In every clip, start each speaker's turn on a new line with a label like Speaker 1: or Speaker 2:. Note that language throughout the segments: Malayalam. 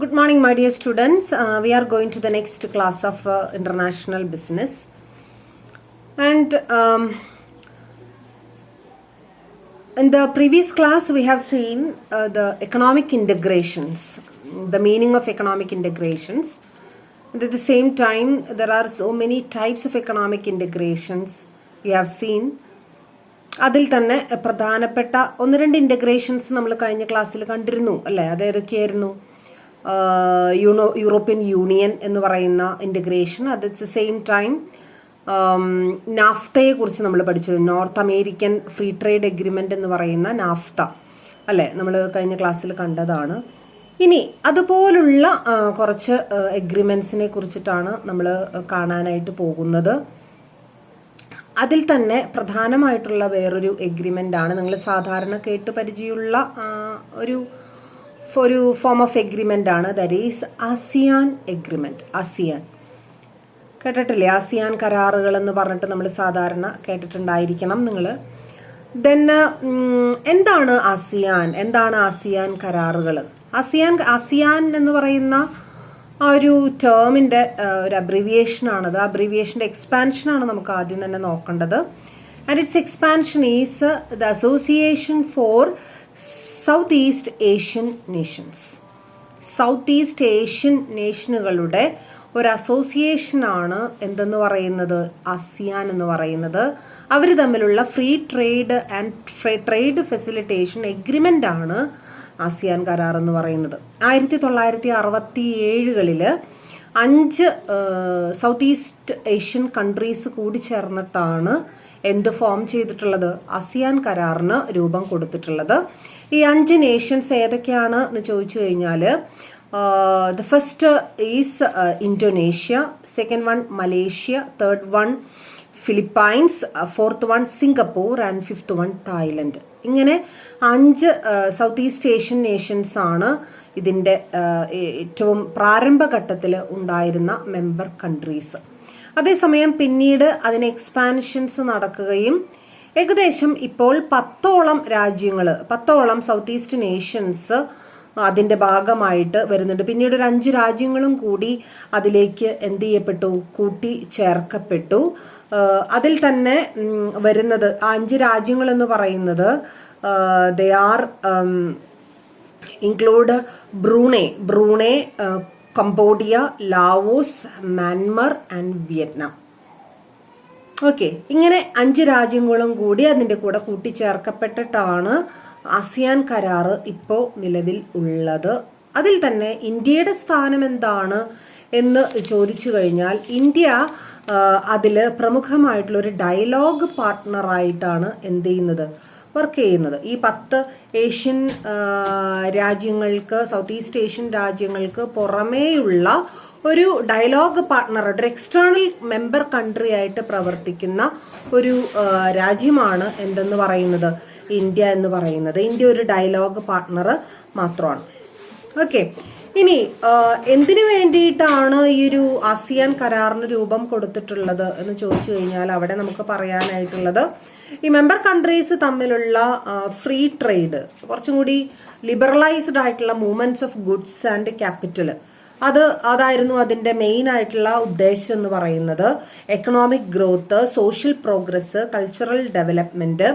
Speaker 1: Good morning, my dear students. We are going to the next class of international business. And in the previous class, we have seen the economic integrations, the meaning of economic integrations. And at the same time, there are so many types of economic integrations we have seen. അതിൽ തന്നെ പ്രധാനപ്പെട്ട ഒന്ന് രണ്ട് ഇൻ്റഗ്രേഷൻസ് നമ്മൾ കഴിഞ്ഞ ക്ലാസ്സിൽ കണ്ടിരുന്നു അല്ലേ? അത് ഏതൊക്കെയായിരുന്നു? യൂറോപ്യൻ യൂണിയൻ എന്ന് പറയുന്ന integration, at the same time നാഫ്തയെ കുറിച്ച് നമ്മൾ പഠിച്ചിരുന്നു. North American Free Trade Agreement എന്ന് പറയുന്ന നാഫ്ത അല്ലേ, നമ്മൾ കഴിഞ്ഞ ക്ലാസ്സിൽ കണ്ടതാണ്. ഇനി അതുപോലുള്ള കുറച്ച് എഗ്രിമെന്റ്സിനെ കുറിച്ചിട്ടാണ് നമ്മൾ കാണാനായിട്ട് പോകുന്നത്. അതിൽ തന്നെ പ്രധാനമായിട്ടുള്ള വേറൊരു എഗ്രിമെന്റ് ആണ് നിങ്ങൾ സാധാരണ കേട്ട് പരിചയമുള്ള ഒരു ഫോം ഓഫ് എഗ്രിമെന്റ് ആണ്. That is ASEAN agreement. ASEAN കേട്ടിട്ടില്ലേ? ആസിയാൻ കരാറുകൾ എന്ന് പറഞ്ഞിട്ട് നമ്മൾ സാധാരണ കേട്ടിട്ടുണ്ടായിരിക്കണം നിങ്ങൾ. ദെൻ എന്താണ് ആസിയാൻ? എന്താണ് ആസിയാൻ കരാറുകൾ? ആസിയാൻ എന്ന് പറയുന്ന ആ ഒരു ടേമിന്റെ ഒരു അബ്രിവിയേഷൻ ആണത്. അബ്രിവിയേഷന്റെ എക്സ്പാൻഷൻ ആണ് നമുക്ക് ആദ്യം തന്നെ നോക്കേണ്ടത്. And its expansion is the Association for South East Asian Nations. South East Asian നേഷനുകളുടെ ഒരു അസോസിയേഷൻ ആണ് എന്തെന്ന് പറയുന്നത്? ആസിയാൻ എന്ന് പറയുന്നത്. അവർ തമ്മിലുള്ള free trade and trade facilitation agreement ആണ് ആസിയാൻ കരാർ എന്ന് പറയുന്നത്. 1967 5 സൗത്ത് ഈസ്റ്റ് ഏഷ്യൻ കൺട്രീസ് കൂടി ചേർന്നിട്ടാണ് എന്ത് ഫോം ചെയ്തിട്ടുള്ളത്? ആസിയാൻ കരാറിന് രൂപം കൊടുത്തിട്ടുള്ളത്. ഈ 5 നേഷൻസ് ഏതൊക്കെയാണ് എന്ന് ചോദിച്ചു കഴിഞ്ഞാൽ, the first is Indonesia, second one Malaysia, third one Philippines, fourth one Singapore and fifth one Thailand. ഇങ്ങനെ 5 സൗത്ത് ഈസ്റ്റ് ഏഷ്യൻ നേഷൻസ് ആണ് ഇതിന്റെ ഏറ്റവും പ്രാരംഭഘട്ടത്തിൽ ഉണ്ടായിരുന്ന മെമ്പർ കൺട്രീസ്. അതേസമയം പിന്നീട് അതിന് എക്സ്പാൻഷൻസ് നടക്കുകയും ഏകദേശം ഇപ്പോൾ 10ഓളം സൗത്ത് ഈസ്റ്റ് നേഷൻസ് അതിന്റെ ഭാഗമായിട്ട് വരുന്നുണ്ട്. പിന്നീട് ഒരു 5 രാജ്യങ്ങളും കൂടി അതിലേക്ക് എന്ത് ചെയ്യപ്പെട്ടു? കൂട്ടി ചേർക്കപ്പെട്ടു. അതിൽ തന്നെ വരുന്നത് 5 രാജ്യങ്ങൾ എന്ന് പറയുന്നത് they are include Brunei, Cambodia, Laos, Myanmar and Vietnam. Okay, ഇങ്ങനെ 5 രാജ്യങ്ങളും കൂടി അതിന്റെ കൂടെ കൂട്ടിച്ചേർക്കപ്പെട്ടിട്ടാണ് ആസിയാൻ കരാർ ഇപ്പോ നിലവിൽ ഉള്ളത്. അതിൽ തന്നെ ഇന്ത്യയുടെ സ്ഥാനം എന്താണ് എന്ന് ചോദിച്ചു കഴിഞ്ഞാൽ, ഇന്ത്യ അതില് പ്രമുഖമായിട്ടുള്ള ഒരു ഡയലോഗ് പാർട്ട്ണറായിട്ടാണ് എന്ത് ചെയ്യുന്നത്? വർക്ക് ചെയ്യുന്നത്. ഈ 10 ഏഷ്യൻ രാജ്യങ്ങൾക്ക്, സൗത്ത് ഈസ്റ്റ് ഏഷ്യൻ രാജ്യങ്ങൾക്ക് പുറമേയുള്ള ഒരു ഡയലോഗ് പാർട്ട്ണർ, ഒരു എക്സ്റ്റേണൽ മെമ്പർ കൺട്രി ആയിട്ട് പ്രവർത്തിക്കുന്ന ഒരു രാജ്യമാണ് എന്തെന്ന് പറയുന്നത്? ഇന്ത്യ എന്ന് പറയുന്നത്. ഇന്ത്യ ഒരു ഡയലോഗ് പാർട്ട്ണർ മാത്രമാണ്. ഓക്കെ, ഇനി എന്തിനു വേണ്ടിയിട്ടാണ് ഈ ഒരു ആസിയാൻ കരാറിന് രൂപം കൊടുത്തിട്ടുള്ളത് എന്ന് ചോദിച്ചു കഴിഞ്ഞാൽ, അവിടെ നമുക്ക് പറയാനായിട്ടുള്ളത് ഈ മെമ്പർ കൺട്രീസ് തമ്മിലുള്ള ഫ്രീ ട്രേഡ്, കുറച്ചും കൂടി ലിബറലൈസ്ഡ് ആയിട്ടുള്ള movements of goods and capital, അതായിരുന്നു അതിന്റെ മെയിൻ ആയിട്ടുള്ള ഉദ്ദേശം എന്ന് പറയുന്നത്. Economic growth, social progress, cultural development,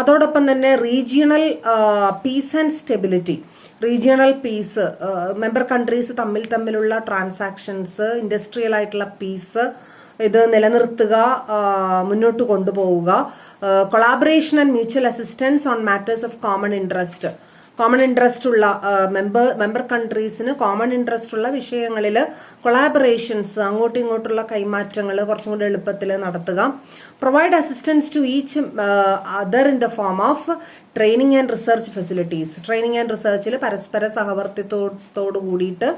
Speaker 1: അതോടൊപ്പം തന്നെ regional peace and stability. Regional peace, member countries തമ്മിലുള്ള ട്രാൻസാക്ഷൻസ്, ഇൻഡസ്ട്രിയൽ ആയിട്ടുള്ള പീസ് ഇത് നിലനിർത്തുക, മുന്നോട്ട് കൊണ്ടുപോവുക. Collaboration and mutual assistance on matters of common interest ഉള്ള മെമ്പർ കൺട്രീസിന് കോമൺ ഇൻട്രസ്റ്റ് ഉള്ള വിഷയങ്ങളിൽ കൊളാബറേഷൻസ്, അങ്ങോട്ടും ഇങ്ങോട്ടുള്ള കൈമാറ്റങ്ങൾ കുറച്ചും കൂടി എളുപ്പത്തിൽ നടത്തുക. Provide assistance to each other in the form of training and research facilities. Training and റിസർച്ചിൽ പരസ്പര സഹവർത്തിത്വത്തോടു കൂടിയിട്ട്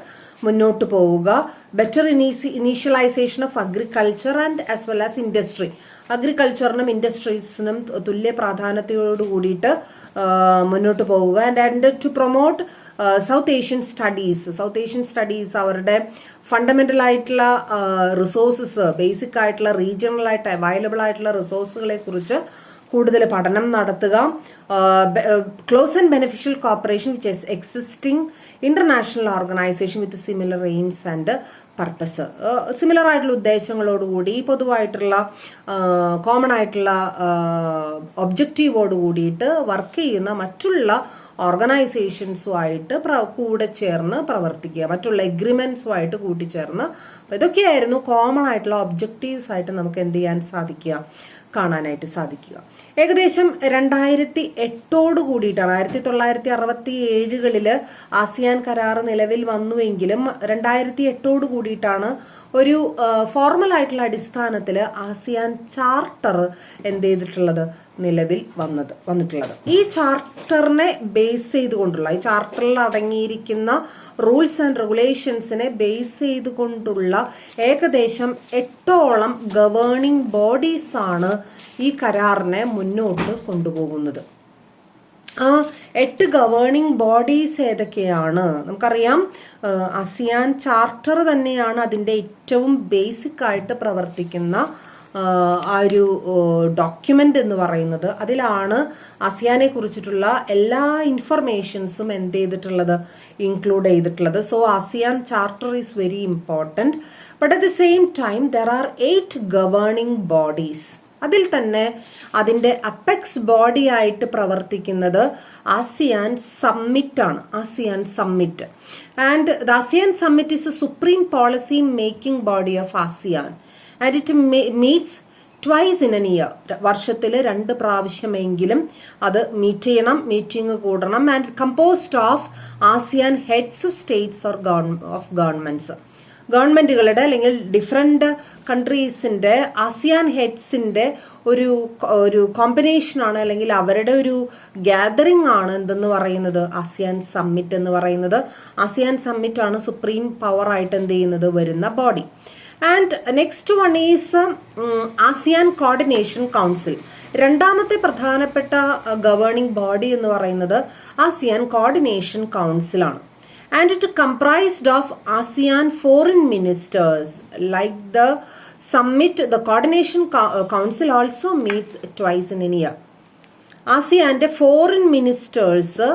Speaker 1: മുന്നോട്ട് പോവുക. Better initialization of agriculture and as well as industry. അഗ്രികൾച്ചറിനും ഇൻഡസ്ട്രീസിനും തുല്യ പ്രാധാന്യത്തോടു കൂടിയിട്ട് മുന്നോട്ട് പോവുക. And to promote South Asian studies അവരുടെ ഫണ്ടമെന്റൽ ആയിട്ടുള്ള റിസോഴ്സസ്, ബേസിക് ആയിട്ടുള്ള റീജിയണൽ ആയിട്ട് അവൈലബിൾ ആയിട്ടുള്ള റിസോഴ്സുകളെ കുറിച്ച് കൂടുതൽ പഠനം നടത്തുക, close and beneficial cooperation which is existing international organisation with similar AIIMS and purpose. Similar ആയിട്ടുള്ള ഉദ്ദേശങ്ങളോടുകൂടി പൊതുവായിട്ടുള്ള കോമൺ ആയിട്ടുള്ള ഒബ്ജക്റ്റീവോട് കൂടിയിട്ട് വർക്ക് ചെയ്യുന്ന മറ്റുള്ള ഓർഗനൈസേഷൻസുമായിട്ട് കൂടെ ചേർന്ന് പ്രവർത്തിക്കുക, മറ്റുള്ള എഗ്രിമെന്റ്സുമായിട്ട് കൂട്ടിച്ചേർന്ന്. ഇതൊക്കെയായിരുന്നു കോമൺ ആയിട്ടുള്ള ഒബ്ജക്റ്റീവ്സ് ആയിട്ട് നമുക്ക് എന്ത് ചെയ്യാൻ സാധിക്കുക, കാണാനായിട്ട് സാധിക്കുക. ഏകദേശം 2008 കൂടിയിട്ടാണ്, 1967 ആസിയാൻ കരാർ നിലവിൽ വന്നുവെങ്കിലും 2008 കൂടിയിട്ടാണ് ഒരു ഫോർമൽ ആയിട്ടുള്ള അടിസ്ഥാനത്തിൽ ആസിയാൻ ചാർട്ടർ എന്ത് ചെയ്തിട്ടുള്ളത്, നിലവിൽ വന്നിട്ടുള്ളത്. ഈ ചാർട്ടറിനെ ബേസ് ചെയ്തുകൊണ്ടുള്ള, ഈ ചാർട്ടറിൽ അടങ്ങിയിരിക്കുന്ന റൂൾസ് ആൻഡ് റെഗുലേഷൻസിനെ ബേസ് ചെയ്തുകൊണ്ടുള്ള ഏകദേശം 8ഓളം ഗവേണിംഗ് ബോഡീസ് ആണ് ഈ കരാറിനെ മുന്നോട്ട് കൊണ്ടുപോകുന്നത്. ആ 8 ഗവേണിംഗ് ബോഡീസ് ഏതൊക്കെയാണ് നമുക്കറിയാം. ആസിയാൻ ചാർട്ടർ തന്നെയാണ് അതിന്റെ ഏറ്റവും ബേസിക് ആയിട്ട് പ്രവർത്തിക്കുന്ന ആ ഒരു ഡോക്യുമെന്റ് എന്ന് പറയുന്നത്. അതിലാണ് ആസിയാനെ കുറിച്ചിട്ടുള്ള എല്ലാ ഇൻഫർമേഷൻസും എന്ത് ചെയ്തിട്ടുള്ളത്, ഇൻക്ലൂഡ് ചെയ്തിട്ടുള്ളത്. So ASEAN charter is very important. But at the same time there are 8 governing bodies. അതിൽ തന്നെ അതിന്റെ അപ്പെക്സ് ബോഡി ആയിട്ട് പ്രവർത്തിക്കുന്നത് ആസിയാൻ സമ്മിറ്റ് ആണ്. ASEAN summit and the ASEAN summit is a supreme policy making body of ASEAN and it meets twice in an year. വർഷത്തിൽ 2 പ്രാവശ്യമെങ്കിലും അത് മീറ്റ് ചെയ്യണം, മീറ്റിംഗ് കൂടണം. And composed of ASEAN heads of states or of governments. ഗവൺമെന്റുകളുടെ അല്ലെങ്കിൽ ഡിഫറെന്റ് കൺട്രീസിന്റെ ആസിയാൻ ഹെഡ്സിന്റെ ഒരു കോമ്പിനേഷൻ ആണ്, അല്ലെങ്കിൽ അവരുടെ ഒരു ഗ്യാതറിംഗ് ആണ് എന്തെന്ന് പറയുന്നത് ആസിയാൻ സമ്മിറ്റ് എന്ന് പറയുന്നത്. ആസിയാൻ സമ്മിറ്റ് ആണ് സുപ്രീം പവർ ആയിട്ട് എന്ത് ചെയ്യുന്നത് വരുന്ന body. And next one is ASEAN coordination council. രണ്ടാമത്തെ പ്രധാനപ്പെട്ട ഗവേണിംഗ് ബോഡി എന്ന് പറയുന്നത് ആസിയാൻ കോർഡിനേഷൻ കൗൺസിൽ ആണ്. And it comprised of ASEAN foreign ministers. Like the summit, the coordination council also meets twice in a year. ആസിയാന്റെ ഫോറിൻ മിനിസ്റ്റേഴ്സ്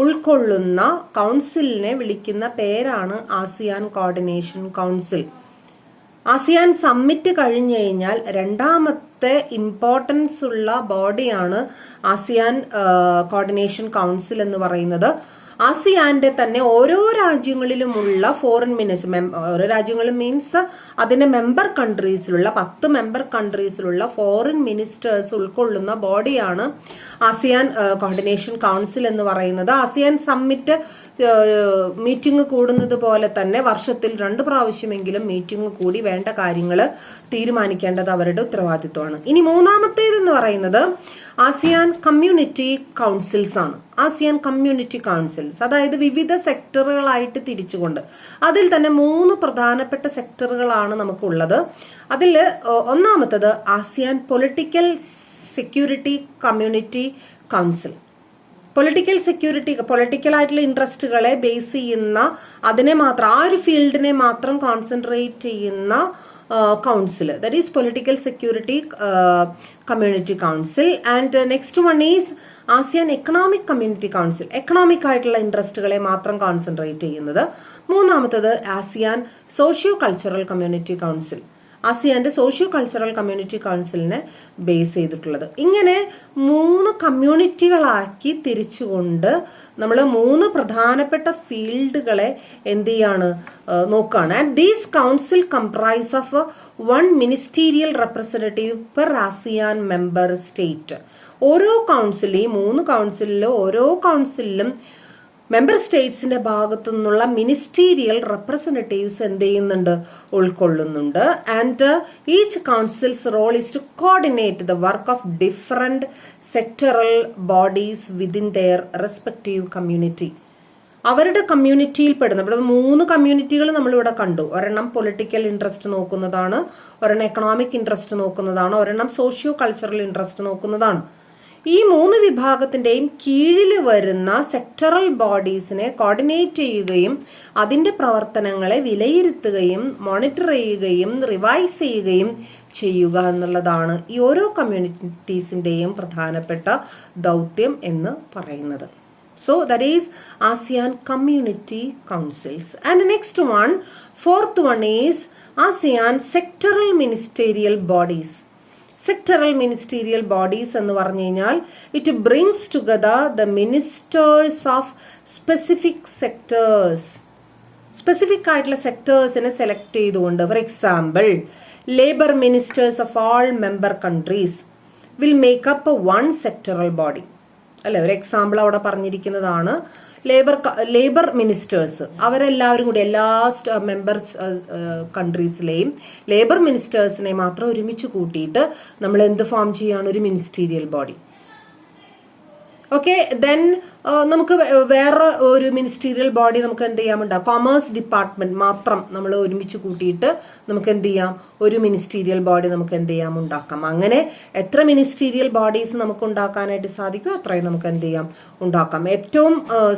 Speaker 1: ഉൾക്കൊള്ളുന്ന കൗൺസിലിനെ വിളിക്കുന്ന പേരാണ് ASEAN coordination council. ASEAN summit കഴിഞ്ഞു കഴിഞ്ഞാൽ രണ്ടാമത്തെ ഇമ്പോർട്ടൻസ് ഉള്ള ബോഡിയാണ് ആസിയാൻ കോർഡിനേഷൻ കൗൺസിൽ എന്ന് പറയുന്നത്. ആസിയാന്റെ തന്നെ ഓരോ രാജ്യങ്ങളിലുമുള്ള ഫോറിൻ മിനിസ്റ്റർ, ഓരോ രാജ്യങ്ങളും മീൻസ് അതിന്റെ മെമ്പർ കൺട്രീസിലുള്ള 10 മെമ്പർ കൺട്രീസിലുള്ള ഫോറിൻ മിനിസ്റ്റേഴ്സ് ഉൾക്കൊള്ളുന്ന ബോഡിയാണ് ആസിയാൻ കോർഡിനേഷൻ കൗൺസിൽ എന്ന് പറയുന്നത്. ആസിയാൻ സമ്മിറ്റ് മീറ്റിംഗ് കൂടുന്നത് പോലെ തന്നെ വർഷത്തിൽ 2 പ്രാവശ്യമെങ്കിലും മീറ്റിംഗ് കൂടി വേണ്ട കാര്യങ്ങൾ തീരുമാനിക്കേണ്ടത് അവരുടെ ഉത്തരവാദിത്വമാണ്. ഇനി മൂന്നാമത്തേതെന്ന് പറയുന്നത് ആസിയാൻ കമ്മ്യൂണിറ്റി കൗൺസിൽസ് ആണ്. ആസിയാൻ കമ്മ്യൂണിറ്റി കൗൺസിൽസ്, അതായത് വിവിധ സെക്ടറുകളായിട്ട് തിരിച്ചുകൊണ്ട് അതിൽ തന്നെ 3 പ്രധാനപ്പെട്ട സെക്ടറുകളാണ് നമുക്കുള്ളത്. അതിൽ ഒന്നാമത്തത് ASEAN political security community council. Political ആയിട്ടുള്ള ഇൻട്രസ്റ്റുകളെ ബേസ് ചെയ്യുന്ന, അതിനെ മാത്രം ആ ഒരു ഫീൽഡിനെ മാത്രം കോൺസെൻട്രേറ്റ് ചെയ്യുന്ന council, that is political security community council. And next one is ASEAN economic community council. Economic ആയിട്ടുള്ള ഇൻട്രസ്റ്റുകളെ മാത്രം കോൺസെൻട്രേറ്റ് ചെയ്യുന്നത്. മൂന്നാമത്തത് ASEAN socio cultural community council. ആസിയാന്റെ സോഷ്യോ കൾച്ചറൽ കമ്മ്യൂണിറ്റി കൗൺസിലിനെ ബേസ് ചെയ്തിട്ടുള്ളത്. ഇങ്ങനെ 3 കമ്മ്യൂണിറ്റികളാക്കി തിരിച്ചുകൊണ്ട് നമ്മൾ 3 പ്രധാനപ്പെട്ട ഫീൽഡുകളെ എന്ത് ചെയ്യാണ് നോക്കുകയാണ്. And these council comprise of 1 ministerial representative per ASEAN member state. ഓരോ കൗൺസിലും, ഈ 3 കൗൺസിലിലും ഓരോ കൗൺസിലിലും മെമ്പർ സ്റ്റേറ്റ്സിന്റെ ഭാഗത്തു നിന്നുള്ള മിനിസ്റ്റീരിയൽ റെപ്രസെന്റേറ്റീവ്സ് എന്ത് ചെയ്യുന്നുണ്ട്, ഉൾക്കൊള്ളുന്നുണ്ട്. And each council's role is to coordinate the work of different sectoral bodies within their respective community. അവരുടെ കമ്മ്യൂണിറ്റിയിൽ പെടുന്ന, ഇവിടെ 3 കമ്മ്യൂണിറ്റികൾ നമ്മളിവിടെ കണ്ടു. ഒരെണ്ണം പൊളിറ്റിക്കൽ ഇൻട്രസ്റ്റ് നോക്കുന്നതാണ്, ഒരെണ്ണം എക്കണോമിക് ഇൻട്രസ്റ്റ് നോക്കുന്നതാണ്, ഒരെണ്ണം സോഷ്യോ കൾച്ചറൽ ഇൻട്രസ്റ്റ് നോക്കുന്നതാണ്. ഈ 3 വിഭാഗത്തിന്റെയും കീഴിൽ വരുന്ന സെക്ടറൽ ബോഡീസിനെ കോർഡിനേറ്റ് ചെയ്യുകയും അതിന്റെ പ്രവർത്തനങ്ങളെ വിലയിരുത്തുകയും മോണിറ്റർ ചെയ്യുകയും റിവൈസ് ചെയ്യുകയും ചെയ്യുക എന്നുള്ളതാണ് ഈ ഓരോ കമ്മ്യൂണിറ്റീസിന്റെയും പ്രധാനപ്പെട്ട ദൗത്യം എന്ന് പറയുന്നത്. So that is ASEAN Community Councils. And next one, fourth one is ASEAN Sectoral Ministerial Bodies. Sectoral Ministerial Bodies എന്ന് പറഞ്ഞു കഴിഞ്ഞാൽ it brings together the ministers of specific sectors. Specific ആയിട്ടുള്ള സെക്ടേഴ്സിനെ സെലക്ട് ചെയ്തുകൊണ്ട്, for example labor ministers of all member countries will make up one sectoral body. അല്ലെ, ഒരു എക്സാമ്പിൾ അവിടെ പറഞ്ഞിരിക്കുന്നതാണ്. ലേബർ മിനിസ്റ്റേഴ്സ് അവരെല്ലാവരും കൂടി എല്ലാ മെമ്പർ കൺട്രീസിലെയും ലേബർ മിനിസ്റ്റേഴ്സിനെ മാത്രം ഒരുമിച്ച് കൂട്ടിയിട്ട് നമ്മൾ എന്ത് ഫോം ചെയ്യാണ്? ഒരു മിനിസ്റ്റീരിയൽ ബോഡി. ഓക്കെ, ദെൻ നമുക്ക് വേറെ ഒരു മിനിസ്റ്റീരിയൽ ബോഡി നമുക്ക് എന്ത് ചെയ്യാമുണ്ടാകും? കൊമേഴ്സ് ഡിപ്പാർട്ട്മെന്റ് മാത്രം നമ്മൾ ഒരുമിച്ച് കൂട്ടിയിട്ട് നമുക്ക് എന്ത് ചെയ്യാം? ഒരു മിനിസ്റ്റീരിയൽ ബോഡി നമുക്ക് എന്ത് ചെയ്യാം? ഉണ്ടാക്കാം. അങ്ങനെ എത്ര മിനിസ്റ്റീരിയൽ ബോഡീസ് നമുക്ക് ഉണ്ടാക്കാനായിട്ട് സാധിക്കും അത്രയും നമുക്ക് എന്ത് ചെയ്യാം? ഉണ്ടാക്കാം. ഏറ്റവും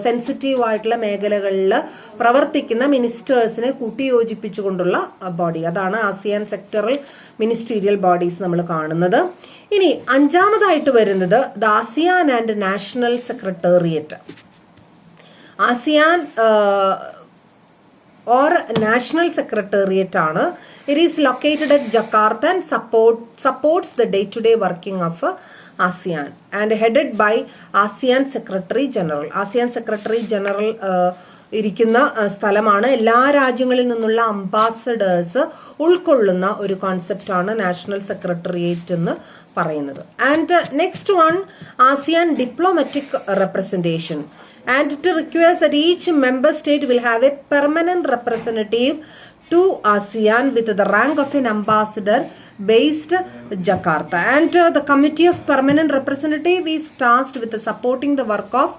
Speaker 1: സെൻസിറ്റീവ് ആയിട്ടുള്ള മേഖലകളിൽ പ്രവർത്തിക്കുന്ന മിനിസ്റ്റേഴ്സിനെ കൂട്ടിയോജിപ്പിച്ചുകൊണ്ടുള്ള ബോഡി, അതാണ് ആസിയാൻ സെക്ടറൽ മിനിസ്റ്റീരിയൽ ബോഡീസ് നമ്മൾ കാണുന്നത്. ഇനി അഞ്ചാമതായിട്ട് വരുന്നത് the ASEAN and national secretariat. ASEAN or national secretariat ആണ്. It is located at Jakarta and supports the day-to-day working of ASEAN and headed by ASEAN Secretary General. ASEAN Secretary General ഇരിക്കുന്ന സ്ഥലമാണ്. എല്ലാ രാജ്യങ്ങളിൽ നിന്നുള്ള അംബാസഡേഴ്സ് ഉൾക്കൊള്ളുന്ന ഒരു കോൺസെപ്റ്റ് ആണ് നാഷണൽ സെക്രട്ടേറിയറ്റ് എന്ന് പറയുന്നത്. And next one, ASEAN diplomatic representation. And it requires that each member state will have a permanent representative to ASEAN with the rank of an ambassador based Jakarta. And the Committee of Permanent Representative is tasked with supporting the work of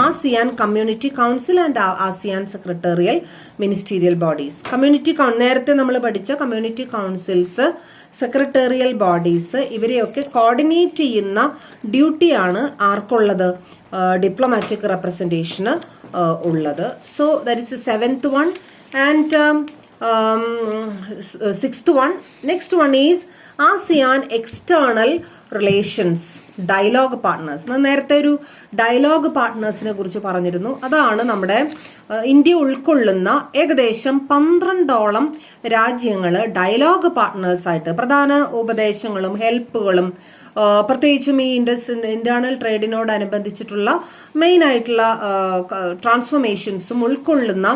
Speaker 1: ASEAN Community Council and ASEAN Secretarial Ministerial Bodies. Community നേരത്തെ നമ്മൾ പഠിച്ച കമ്മ്യൂണിറ്റി കൗൺസിൽസ്, സെക്രട്ടേറിയൽ ബോഡീസ് ഇവരെയൊക്കെ കോർഡിനേറ്റ് ചെയ്യുന്ന ഡ്യൂട്ടിയാണ് ആർക്കുള്ളത്? ഡിപ്ലോമാറ്റിക് റെപ്രസെന്റേഷന് ഉള്ളത്. So that is seventh one. And sixth one, next one is ASEAN external relations dialogue partners. നേരത്തെ ഒരു ഡയലോഗ് പാർട്ട്നേഴ്സിനെ കുറിച്ച് പറഞ്ഞിരുന്നു. അതാണ് നമ്മുടെ ഇന്ത്യ ഉൾക്കൊള്ളുന്ന ഏകദേശം 12ഓളം രാജ്യങ്ങള് ഡയലോഗ് പാർട്ട്നേഴ്സായിട്ട് പ്രധാന ഉപദേശങ്ങളും ഹെൽപ്പുകളും പ്രത്യേകിച്ചും ഈ ഇന്റേണൽ ട്രേഡിനോടനുബന്ധിച്ചിട്ടുള്ള മെയിൻ ആയിട്ടുള്ള ട്രാൻസ്ഫോർമേഷൻസും ഉൾക്കൊള്ളുന്ന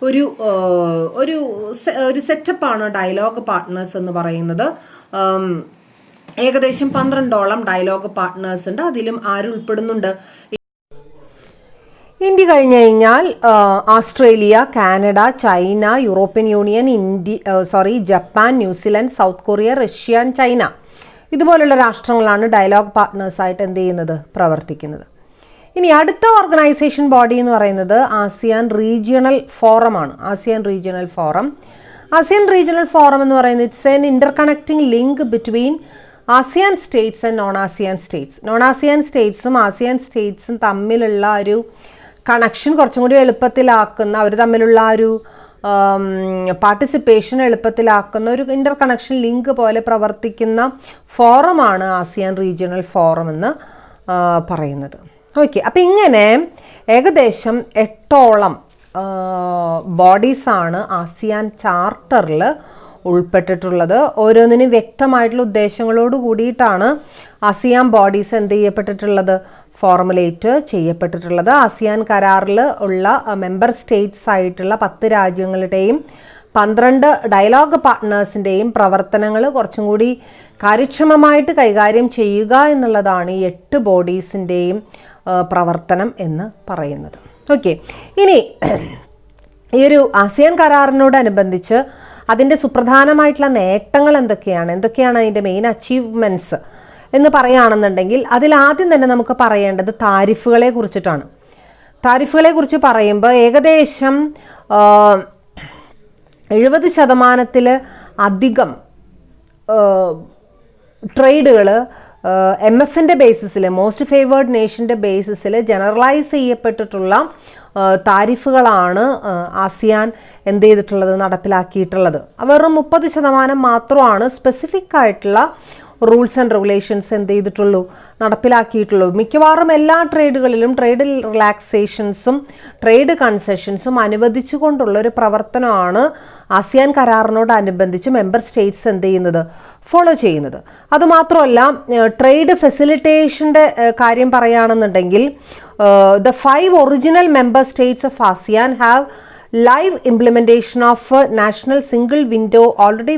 Speaker 1: ഒരു ഒരു സെറ്റപ്പാണ് ഡയലോഗ് പാർട്ട്നേഴ്സ് എന്ന് പറയുന്നത്. ഏകദേശം 12ഓളം ഡയലോഗ് പാർട്ട്നേഴ്സ് ഉണ്ട്. അതിലും ആരും ഉൾപ്പെടുന്നുണ്ട്? ഇന്ത്യ കഴിഞ്ഞു കഴിഞ്ഞാൽ Australia, Canada, China, European union, Japan, New Zealand, south Korea, Russia, China ഇതുപോലുള്ള രാഷ്ട്രങ്ങളാണ് ഡയലോഗ് പാർട്ട്നേഴ്സായിട്ട് എന്ത് ചെയ്യുന്നത്? പ്രവർത്തിക്കുന്നത്. ഇനി അടുത്ത ഓർഗനൈസേഷൻ ബോഡി എന്ന് പറയുന്നത് ആസിയാൻ റീജിയണൽ ഫോറം ആണ്. ASEAN regional forum. ASEAN regional forum എന്ന് പറയുന്നത് it's an interconnecting link between ASEAN states and non ASEAN states. Non ASEAN സ്റ്റേറ്റ്സും ആസിയാൻ സ്റ്റേറ്റ്സും തമ്മിലുള്ള ഒരു കണക്ഷൻ കുറച്ചും കൂടി എളുപ്പത്തിലാക്കുന്ന, അവർ തമ്മിലുള്ള ഒരു പാർട്ടിസിപ്പേഷൻ എളുപ്പത്തിലാക്കുന്ന ഒരു ഇന്റർ കണക്ഷൻ ലിങ്ക് പോലെ പ്രവർത്തിക്കുന്ന ഫോറമാണ് ആസിയാൻ റീജിയണൽ ഫോറം എന്ന് പറയുന്നത്. ഓക്കെ, അപ്പം ഇങ്ങനെ ഏകദേശം 8ഓളം ബോഡീസാണ് ആസിയാൻ ചാർട്ടറിൽ ഉൾപ്പെട്ടിട്ടുള്ളത്. ഓരോന്നിനും വ്യക്തമായിട്ടുള്ള ഉദ്ദേശങ്ങളോട് കൂടിയിട്ടാണ് ആസിയാൻ ബോഡീസ് എന്ത് ചെയ്യപ്പെട്ടിട്ടുള്ളത്? ഫോർമുലേറ്റ് ചെയ്യപ്പെട്ടിട്ടുള്ളത്. ആസിയാൻ കരാറിൽ ഉള്ള മെമ്പർ സ്റ്റേറ്റ്സ് ആയിട്ടുള്ള 10 രാജ്യങ്ങളുടെയും 12 ഡയലോഗ് പാർട്ട്നേഴ്സിൻ്റെയും പ്രവർത്തനങ്ങൾ കുറച്ചും കൂടി കാര്യക്ഷമമായിട്ട് കൈകാര്യം ചെയ്യുക എന്നുള്ളതാണ് ഈ 8 ബോഡീസിൻ്റെയും പ്രവർത്തനം എന്ന് പറയുന്നത്. ഓക്കെ, ഇനി ഈ ഒരു ആസിയാൻ കരാറിനോടനുബന്ധിച്ച് അതിൻ്റെ സുപ്രധാനമായിട്ടുള്ള നേട്ടങ്ങൾ എന്തൊക്കെയാണ് അതിൻ്റെ മെയിൻ അച്ചീവ്മെൻറ്റ്സ് എന്ന് പറയുകയാണെന്നുണ്ടെങ്കിൽ അതിലാദ്യം തന്നെ നമുക്ക് പറയേണ്ടത് താരിഫുകളെ കുറിച്ചിട്ടാണ്. താരിഫുകളെ കുറിച്ച് പറയുമ്പോൾ ഏകദേശം 70% അധികം ട്രേഡുകൾ MFന്റെ ബേസിസിൽ, മോസ്റ്റ് ഫേവേർഡ് നേഷൻ്റെ ബേസിസിൽ ജനറലൈസ് ചെയ്യപ്പെട്ടിട്ടുള്ള താരിഫുകളാണ് ആസിയാൻ എന്ത് ചെയ്തിട്ടുള്ളത്, നടപ്പിലാക്കിയിട്ടുള്ളത്. വെറും 30% മാത്രമാണ് സ്പെസിഫിക് ആയിട്ടുള്ള റൂൾസ് ആൻഡ് റെഗുലേഷൻസ് എന്ത് ചെയ്തിട്ടുള്ളൂ, നടപ്പിലാക്കിയിട്ടുള്ളൂ. മിക്കവാറും എല്ലാ ട്രേഡുകളിലും ട്രേഡ് റിലാക്സേഷൻസും ട്രേഡ് കൺസെഷൻസും അനുവദിച്ചുകൊണ്ടുള്ള ഒരു പ്രവർത്തനമാണ് ആസിയാൻ കരാറിനോടനുബന്ധിച്ച് മെമ്പർ സ്റ്റേറ്റ്സ് എന്ത് ചെയ്യുന്നത്, ഫോളോ ചെയ്യുന്നത്. അതുമാത്രമല്ല, ട്രേഡ് ഫെസിലിറ്റേഷൻ്റെ കാര്യം പറയുകയാണെന്നുണ്ടെങ്കിൽ the 5 original member states of ASEAN have live implementation of national single window already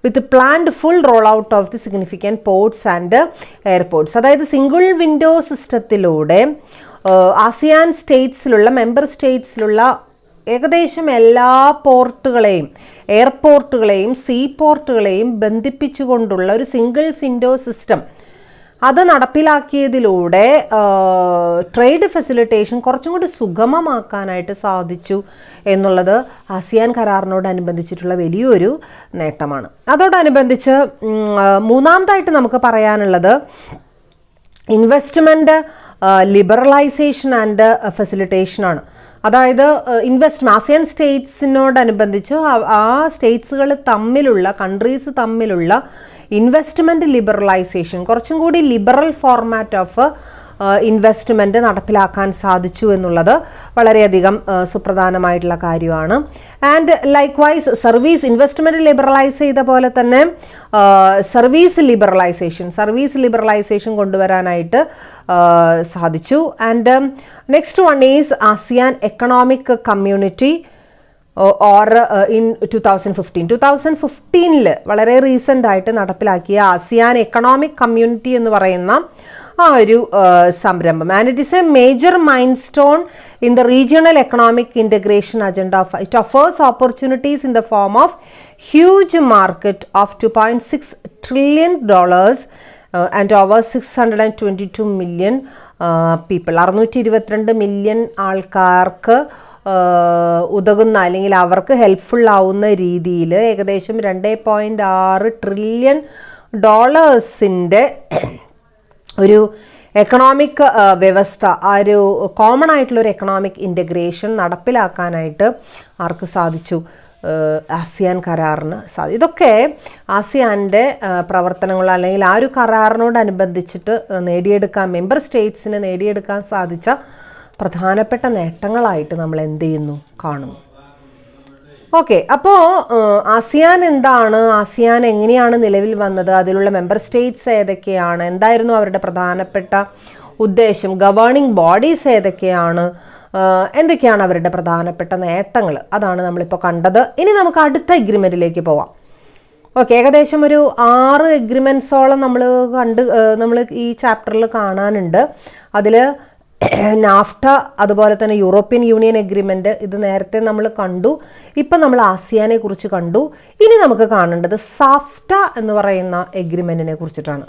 Speaker 1: with planned full rollout of the significant ports and airports. അതായത് സിംഗിൾ വിൻഡോ സിസ്റ്റത്തിലൂടെ ആസിയാൻ സ്റ്റേറ്റ്സിലുള്ള മെമ്പർ സ്റ്റേറ്റ്സിലുള്ള ഏകദേശം എല്ലാ പോർട്ടുകളെയും, എയർപോർട്ടുകളെയും സീ പോർട്ടുകളെയും ബന്ധിപ്പിച്ചുകൊണ്ടുള്ള ഒരു സിംഗിൾ വിൻഡോ സിസ്റ്റം അത് നടപ്പിലാക്കിയതിലൂടെ ട്രേഡ് ഫെസിലിറ്റേഷൻ കുറച്ചും കൂടി സുഗമമാക്കാനായിട്ട് സാധിച്ചു എന്നുള്ളത് ആസിയാൻ കരാറിനോടനുബന്ധിച്ചിട്ടുള്ള വലിയൊരു നേട്ടമാണ്. അതോടനുബന്ധിച്ച് മൂന്നാമതായിട്ട് നമുക്ക് പറയാനുള്ളത് ഇൻവെസ്റ്റ്മെൻറ്റ് ലിബറലൈസേഷൻ ആൻഡ് ഫെസിലിറ്റേഷനാണ്. അതായത് ആസിയാൻ സ്റ്റേറ്റ്സിനോടനുബന്ധിച്ച് ആ സ്റ്റേറ്റ്സുകൾ തമ്മിലുള്ള, കൺട്രീസ് തമ്മിലുള്ള ഇൻവെസ്റ്റ്മെൻറ്റ് ലിബറലൈസേഷൻ, കുറച്ചും കൂടി ലിബറൽ ഫോർമാറ്റ് ഓഫ് ഇൻവെസ്റ്റ്മെൻറ്റ് നടപ്പിലാക്കാൻ സാധിച്ചു എന്നുള്ളത് വളരെയധികം സുപ്രധാനമായിട്ടുള്ള കാര്യമാണ്. And likewise investment liberalise ചെയ്ത പോലെ തന്നെ സർവീസ് ലിബറലൈസേഷൻ കൊണ്ടുവരാനായിട്ട് സാധിച്ചു. And next one is ASEAN economic community in 2015 വളരെ റീസെൻ്റ് ആയിട്ട് നടപ്പിലാക്കിയ ആസിയാൻ എക്കണോമിക് കമ്മ്യൂണിറ്റി എന്ന് പറയുന്ന ആ ഒരു സംരംഭം. And it is a major milestone in the regional economic integration agenda. It offers opportunities in the form of huge market of $2.6 trillion and over 622 million people. 622 million ആൾക്കാർക്ക് ഉതകുന്ന അല്ലെങ്കിൽ അവർക്ക് ഹെൽപ്ഫുൾ ആവുന്ന രീതിയിൽ ഏകദേശം $2.6 trillion ഒരു എക്കണോമിക് വ്യവസ്ഥ, ആ ഒരു കോമൺ ആയിട്ടുള്ളൊരു എക്കണോമിക് ഇൻ്റഗ്രേഷൻ നടപ്പിലാക്കാനായിട്ട് ആർക്ക് സാധിച്ചു, ആസിയാൻ കരാറിന് സാധിച്ചു. ഇതൊക്കെ ആസിയാൻ്റെ പ്രവർത്തനങ്ങൾ അല്ലെങ്കിൽ ആ ഒരു കരാറിനോടനുബന്ധിച്ചിട്ട് മെമ്പർ സ്റ്റേറ്റ്സിന് നേടിയെടുക്കാൻ സാധിച്ച പ്രധാനപ്പെട്ട നേട്ടങ്ങളായിട്ട് നമ്മൾ എന്ത് ചെയ്യുന്നു, കാണുന്നു. ഓക്കെ, അപ്പോൾ ആസിയാൻ എന്താണ്, ആസിയാൻ എങ്ങനെയാണ് നിലവിൽ വന്നത്, അതിലുള്ള മെമ്പർ സ്റ്റേറ്റ്സ് ഏതൊക്കെയാണ്, എന്തായിരുന്നു അവരുടെ പ്രധാനപ്പെട്ട ഉദ്ദേശം, ഗവേണിംഗ് ബോഡീസ് ഏതൊക്കെയാണ്, എന്തൊക്കെയാണ് അവരുടെ പ്രധാനപ്പെട്ട നേട്ടങ്ങൾ, അതാണ് നമ്മളിപ്പോൾ കണ്ടത്. ഇനി നമുക്ക് അടുത്ത എഗ്രിമെൻറ്റിലേക്ക് പോവാം. ഓക്കെ, ഏകദേശം ഒരു 6 എഗ്രിമെൻറ്റ്സോളം നമ്മൾ ഈ ചാപ്റ്ററിൽ കാണാനുണ്ട്. അതിൽ നാഫ്റ്റ, അതുപോലെ തന്നെ യൂറോപ്യൻ യൂണിയൻ എഗ്രിമെൻറ്റ്, ഇത് നേരത്തെ നമ്മൾ കണ്ടു. ഇപ്പം നമ്മൾ ആസിയാനെ കുറിച്ച് കണ്ടു. ഇനി നമുക്ക് കാണേണ്ടത് സാഫ്റ്റ എന്ന് പറയുന്ന എഗ്രിമെൻറ്റിനെ കുറിച്ചിട്ടാണ്.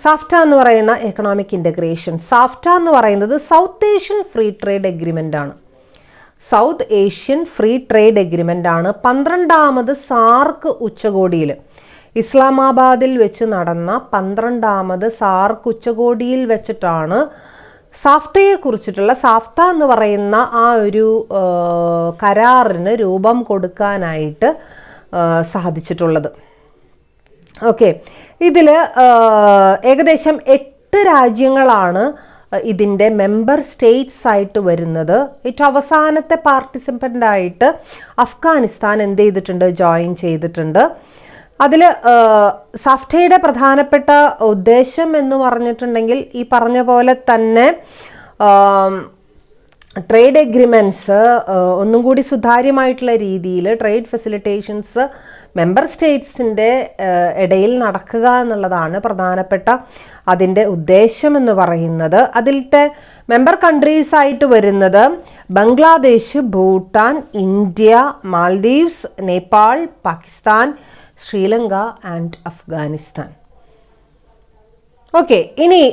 Speaker 1: സാഫ്റ്റ എന്ന് പറയുന്ന എക്കണോമിക് ഇൻ്റഗ്രേഷൻ. സാഫ്റ്റ എന്ന് പറയുന്നത് South Asian free trade agreement ആണ്. 12ാമത് സാർക്ക് ഉച്ചകോടിയിൽ, ഇസ്ലാമാബാദിൽ വെച്ച് നടന്ന 12ാമത് സാർക്ക് ഉച്ചകോടിയിൽ വെച്ചിട്ടാണ് സാഫ്തയെ കുറിച്ചിട്ടുള്ള, സാഫ്ത എന്ന് പറയുന്ന ആ ഒരു കരാറിന് രൂപം കൊടുക്കാനായിട്ട് സാധിച്ചിട്ടുള്ളത്. ഓക്കെ, ഇതിൽ ഏകദേശം 8 രാജ്യങ്ങളാണ് ഇതിൻ്റെ മെമ്പർ സ്റ്റേറ്റ്സ് ആയിട്ട് വരുന്നത്. ഏറ്റവും അവസാനത്തെ പാർട്ടിസിപ്പൻ്റായിട്ട് അഫ്ഗാനിസ്ഥാൻ എന്ത് ചെയ്തിട്ടുണ്ട്, ജോയിൻ ചെയ്തിട്ടുണ്ട്. അതിൽ സാഫ്റ്റയുടെ പ്രധാനപ്പെട്ട ഉദ്ദേശം എന്ന് പറഞ്ഞിട്ടുണ്ടെങ്കിൽ ഈ പറഞ്ഞ പോലെ തന്നെ ട്രേഡ് എഗ്രിമെൻറ്റ്സ് ഒന്നും കൂടി സുതാര്യമായിട്ടുള്ള രീതിയിൽ ട്രേഡ് ഫെസിലിറ്റേഷൻസ് മെമ്പർ സ്റ്റേറ്റ്സിൻ്റെ ഇടയിൽ നടക്കുക എന്നുള്ളതാണ് പ്രധാനപ്പെട്ട അതിൻ്റെ ഉദ്ദേശം എന്ന് പറയുന്നത്. അതിലത്തെ മെമ്പർ കൺട്രീസ് ആയിട്ട് വരുന്നത് Bangladesh, Bhutan, India, Maldives, Nepal, Pakistan, Sri Lanka and Afghanistan. Okay, ഇനി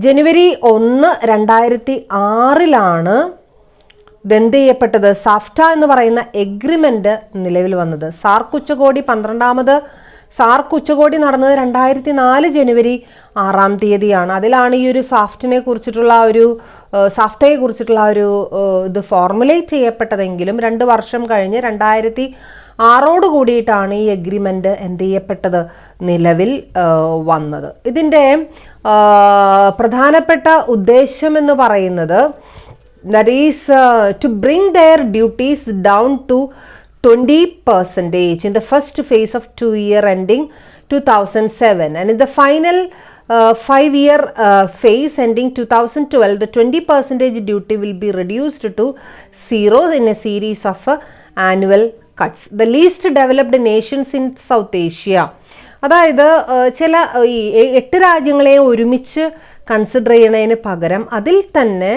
Speaker 1: ജനുവരി 1, 2006 ഇതെന്ത് ചെയ്യപ്പെട്ടത്, സാഫ്റ്റ എന്ന് പറയുന്ന എഗ്രിമെൻ്റ് നിലവിൽ വന്നത്. സാർക്ക് ഉച്ചകോടി 12ാമത് സാർക്ക് ഉച്ചകോടി നടന്നത് 2004 ജനുവരി 6 അതിലാണ് ഈ ഒരു സാഫ്റ്റയെ കുറിച്ചിട്ടുള്ള ഒരു ഇത് ഫോർമുലേറ്റ് ചെയ്യപ്പെട്ടതെങ്കിലും 2 വർഷം കഴിഞ്ഞ് 2006 കൂടിയിട്ടാണ് ഈ എഗ്രിമെന്റ് എന്ത് ചെയ്യപ്പെട്ടത്, നിലവിൽ വന്നത്. ഇതിൻ്റെ പ്രധാനപ്പെട്ട ഉദ്ദേശം എന്ന് പറയുന്നത് that is to bring their duties down to 20% in the first phase of 2-year ending 2007, and in the final 5-year phase ending 2012 the 20% duty will be reduced to 0 in a series of annual cuts. The least developed nations in South Asia, അതായത് ചില ഈ 8 രാജ്യങ്ങളെ ഒരുമിച്ച് കൺസിഡർ ചെയ്യുന്നതിന് പകരം അതിൽ തന്നെ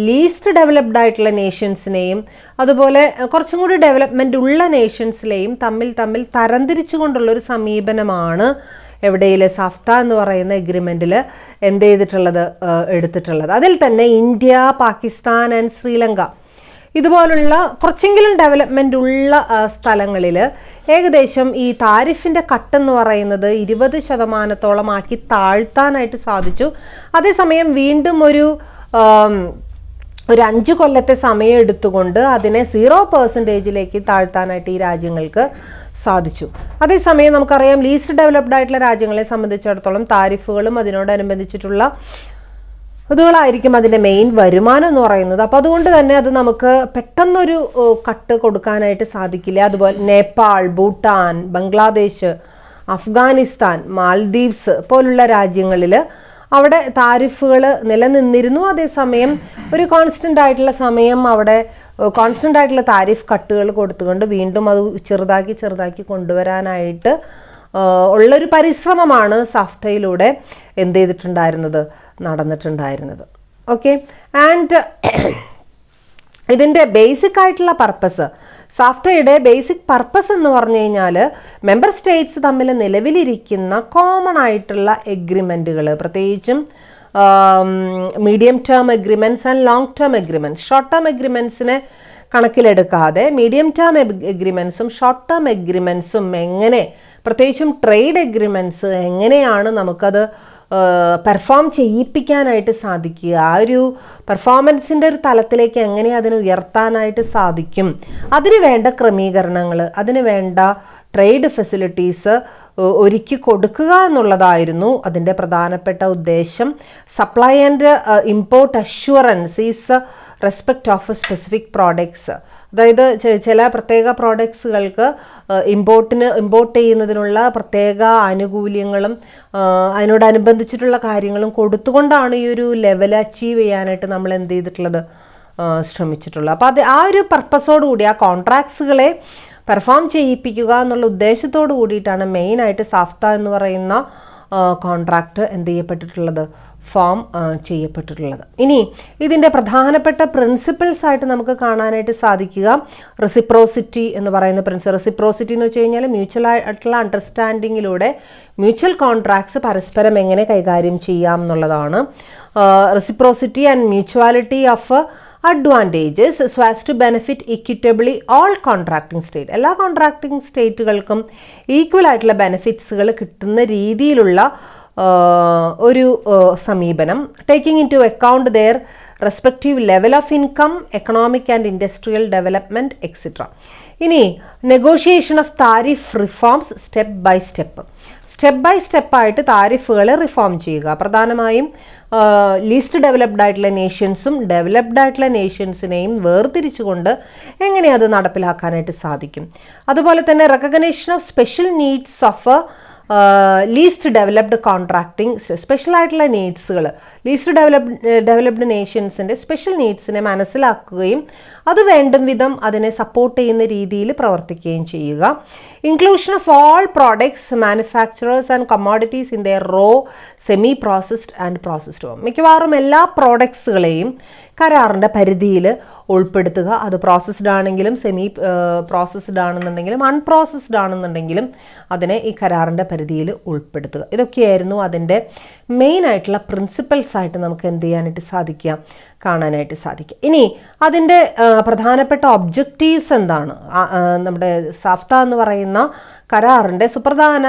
Speaker 1: ലീസ്റ്റ് ഡെവലപ്ഡ് ആയിട്ടുള്ള നേഷൻസിനെയും അതുപോലെ കുറച്ചും കൂടി ഡെവലപ്മെൻ്റ് ഉള്ള നേഷൻസിലെയും തമ്മിൽ തരംതിരിച്ചുകൊണ്ടുള്ളൊരു സമീപനമാണ് എവിടെയിൽ സാഫ്ത എന്ന് പറയുന്ന എഗ്രിമെൻറ്റിൽ എന്ത് ചെയ്തിട്ടുള്ളത്, എടുത്തിട്ടുള്ളത്. അതിൽ തന്നെ ഇന്ത്യ, പാകിസ്ഥാൻ ആൻഡ് ശ്രീലങ്ക ഇതുപോലുള്ള കുറച്ചെങ്കിലും ഡെവലപ്മെൻ്റ് ഉള്ള സ്ഥലങ്ങളിൽ ഏകദേശം ഈ താരിഫിൻ്റെ കട്ടെന്ന് പറയുന്നത് 20% ആക്കി താഴ്ത്താനായിട്ട് സാധിച്ചു. അതേസമയം വീണ്ടും ഒരു 5 കൊല്ലത്തെ സമയം എടുത്തുകൊണ്ട് അതിനെ 0% താഴ്ത്താനായിട്ട് ഈ രാജ്യങ്ങൾക്ക് സാധിച്ചു. അതേസമയം നമുക്കറിയാം ലീസ്റ്റ് ഡെവലപ്ഡ് ആയിട്ടുള്ള രാജ്യങ്ങളെ സംബന്ധിച്ചിടത്തോളം താരിഫുകളും അതിനോടനുബന്ധിച്ചിട്ടുള്ള അതുകളായിരിക്കും അതിൻ്റെ മെയിൻ വരുമാനം എന്ന് പറയുന്നത്. അപ്പോൾ അതുകൊണ്ട് തന്നെ അത് നമുക്ക് പെട്ടെന്നൊരു കട്ട് കൊടുക്കാനായിട്ട് സാധിക്കില്ല. അതുപോലെ നേപ്പാൾ, ഭൂട്ടാൻ, ബംഗ്ലാദേശ്, അഫ്ഗാനിസ്ഥാൻ, മാൽദീവ്സ് പോലുള്ള രാജ്യങ്ങളിൽ അവിടെ താരിഫുകൾ നിലനിന്നിരുന്നു. അതേസമയം ഒരു കോൺസ്റ്റൻ്റ് ആയിട്ടുള്ള താരിഫ് കട്ടുകൾ കൊടുത്തുകൊണ്ട് വീണ്ടും അത് ചെറുതാക്കി കൊണ്ടുവരാനായിട്ട് ഉള്ളൊരു പരിശ്രമമാണ് സാഫ്റ്റയിലൂടെ എന്ത് ചെയ്തിട്ടുണ്ടായിരുന്നത്, നടന്നിട്ടുണ്ടായിരുന്നത്. ഓക്കെ, ആൻഡ് ഇതിൻ്റെ ബേസിക് ആയിട്ടുള്ള പർപ്പസ്, സാഫ്റ്റയുടെ ബേസിക് പർപ്പസ് എന്ന് പറഞ്ഞു കഴിഞ്ഞാൽ മെമ്പർ സ്റ്റേറ്റ്സ് തമ്മിൽ നിലവിലിരിക്കുന്ന കോമൺ ആയിട്ടുള്ള എഗ്രിമെൻറ്റുകൾ, പ്രത്യേകിച്ചും medium term agreements and long term agreements, short term എഗ്രിമെൻറ്റ്സിനെ കണക്കിലെടുക്കാതെ മീഡിയം ടേം എഗ്രിമെൻറ്റ്സും ഷോർട്ട് ടേം എഗ്രിമെൻറ്റ്സും എങ്ങനെ, പ്രത്യേകിച്ചും ട്രേഡ് എഗ്രിമെൻറ്റ്സ് എങ്ങനെയാണ് നമുക്കത് പെർഫോം ചെയ്യിപ്പിക്കാനായിട്ട് സാധിക്കുക, ആ ഒരു പെർഫോമൻസിൻ്റെ ഒരു തലത്തിലേക്ക് എങ്ങനെ അതിനെ ഉയർത്താനായിട്ട് സാധിക്കും, അതിന് വേണ്ട ക്രമീകരണങ്ങൾ, അതിന് വേണ്ട ട്രേഡ് ഫെസിലിറ്റീസ് ഒരുക്കി കൊടുക്കുക എന്നുള്ളതായിരുന്നു അതിൻ്റെ പ്രധാനപ്പെട്ട ഉദ്ദേശം. Supply and import assurance is respect of specific products, അതായത് ചില പ്രത്യേക പ്രോഡക്ട്സുകൾക്ക് ഇമ്പോർട്ട് ചെയ്യുന്നതിനുള്ള പ്രത്യേക ആനുകൂല്യങ്ങളും അതിനോടനുബന്ധിച്ചിട്ടുള്ള കാര്യങ്ങളും കൊടുത്തുകൊണ്ടാണ് ഈ ഒരു ലെവൽ അച്ചീവ് ചെയ്യാനായിട്ട് നമ്മൾ എന്ത് ചെയ്തിട്ടുള്ളത്, ശ്രമിച്ചിട്ടുള്ളത്. അപ്പോൾ അത് ആ ഒരു പർപ്പസോട് കൂടി ആ കോൺട്രാക്ട്സുകളെ പെർഫോം ചെയ്യിപ്പിക്കുക എന്നുള്ള ഉദ്ദേശത്തോട് കൂടിയിട്ടാണ് മെയിനായിട്ട് സാഫ്ത എന്ന് പറയുന്ന കോൺട്രാക്റ്റ് എന്ത് ചെയ്യപ്പെട്ടിട്ടുള്ളത്, ഫോം ചെയ്യപ്പെട്ടിട്ടുള്ളത്. ഇനി ഇതിൻ്റെ പ്രധാനപ്പെട്ട പ്രിൻസിപ്പിൾസ് ആയിട്ട് നമുക്ക് കാണാനായിട്ട് സാധിക്കുക റെസിപ്രോസിറ്റി എന്ന് പറയുന്ന റെസിപ്രോസിറ്റി എന്ന് വെച്ച് കഴിഞ്ഞാൽ മ്യൂച്വൽ ആയിട്ടുള്ള അണ്ടർസ്റ്റാൻഡിങ്ങിലൂടെ മ്യൂച്വൽ കോൺട്രാക്ട്സ് പരസ്പരം എങ്ങനെ കൈകാര്യം ചെയ്യാം എന്നുള്ളതാണ്. Reciprocity and mutuality of advantages so as to benefit equitably all contracting state, എല്ലാ കോൺട്രാക്ടിങ് സ്റ്റേറ്റുകൾക്കും ഈക്വൽ ആയിട്ടുള്ള ബെനിഫിറ്റ്സുകൾ കിട്ടുന്ന രീതിയിലുള്ള ഒരു സമീപനം, taking into account their respective level of income, economic and industrial development etcetera. ഇനി negotiation of tariff reforms step by സ്റ്റെപ്പായിട്ട് താരിഫുകൾ റിഫോം ചെയ്യുക. പ്രധാനമായും ലീസ്റ്റ് ഡെവലപ്ഡ് ആയിട്ടുള്ള നേഷൻസും ഡെവലപ്ഡ് ആയിട്ടുള്ള നേഷൻസിനെയും വേർതിരിച്ചുകൊണ്ട് എങ്ങനെ അത് നടപ്പിലാക്കാനായിട്ട് സാധിക്കും. അതുപോലെ തന്നെ recognition of special needs of least developed contracting, special ആയിട്ടുള്ള നീഡ്സുകൾ, ലീസ്റ്റ് ഡെവലപ്ഡ് നേഷൻസിൻ്റെ സ്പെഷ്യൽ നീഡ്സിനെ മനസ്സിലാക്കുകയും അത് വേണ്ടും വിധം അതിനെ സപ്പോർട്ട് ചെയ്യുന്ന രീതിയിൽ പ്രവർത്തിക്കുകയും ചെയ്യുക. Inclusion of all products, manufacturers and commodities in their raw, semi processed and processed form, മിക്കവാറും എല്ലാ പ്രോഡക്ട്സുകളെയും കരാറിൻ്റെ പരിധിയിൽ ഉൾപ്പെടുത്തുക. അത് പ്രോസസ്ഡ് ആണെങ്കിലും സെമി പ്രോസസ്ഡ് ആണെന്നുണ്ടെങ്കിലും അൺപ്രോസസ്ഡ് ആണെന്നുണ്ടെങ്കിലും അതിനെ ഈ കരാറിൻ്റെ പരിധിയിൽ ഉൾപ്പെടുത്തുക. ഇതൊക്കെയായിരുന്നു അതിൻ്റെ മെയിൻ ആയിട്ടുള്ള പ്രിൻസിപ്പൽസ് ആയിട്ട് നമുക്ക് എന്ത് ചെയ്യാനായിട്ട് സാധിക്കുക, കാണാനായിട്ട് സാധിക്കും. ഇനി അതിൻ്റെ പ്രധാനപ്പെട്ട ഒബ്ജക്റ്റീവ്സ് എന്താണ്? നമ്മുടെ സാഫ്ത എന്ന് പറയുന്ന കരാറിൻ്റെ സുപ്രധാന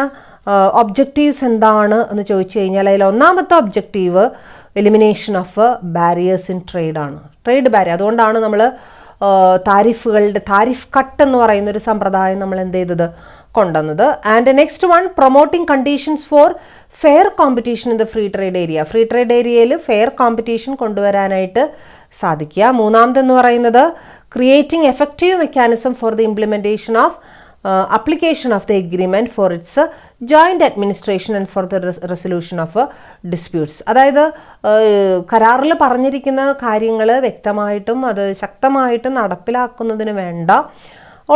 Speaker 1: ഒബ്ജക്റ്റീവ്സ് എന്താണ് എന്ന് ചോദിച്ചു കഴിഞ്ഞാൽ അതിൽ ഒന്നാമത്തെ objective elimination of barriers in trade ആണ്. ട്രേഡ് ബാരിയർ, അതുകൊണ്ടാണ് നമ്മൾ താരിഫ് കട്ട് എന്ന് പറയുന്ന ഒരു സമ്പ്രദായം നമ്മൾ എന്ത് ചെയ്തത്, കൊണ്ടുവന്നത്. And next one, promoting conditions for fair competition in the free trade area. Free trade ഏരിയയിൽ ഫെയർ കോമ്പറ്റീഷൻ കൊണ്ടുവരാനായിട്ട് സാധിക്കുക. മൂന്നാമതെന്ന് പറയുന്നത് creating effective mechanism for the implementation of application of the agreement for its joint administration and for the resolution of disputes. അതായത് കരാറിൽ പറഞ്ഞിരിക്കുന്ന കാര്യങ്ങൾ വ്യക്തമായിട്ടും അത് ശക്തമായിട്ടും നടപ്പിലാക്കുന്നതിന് വേണ്ട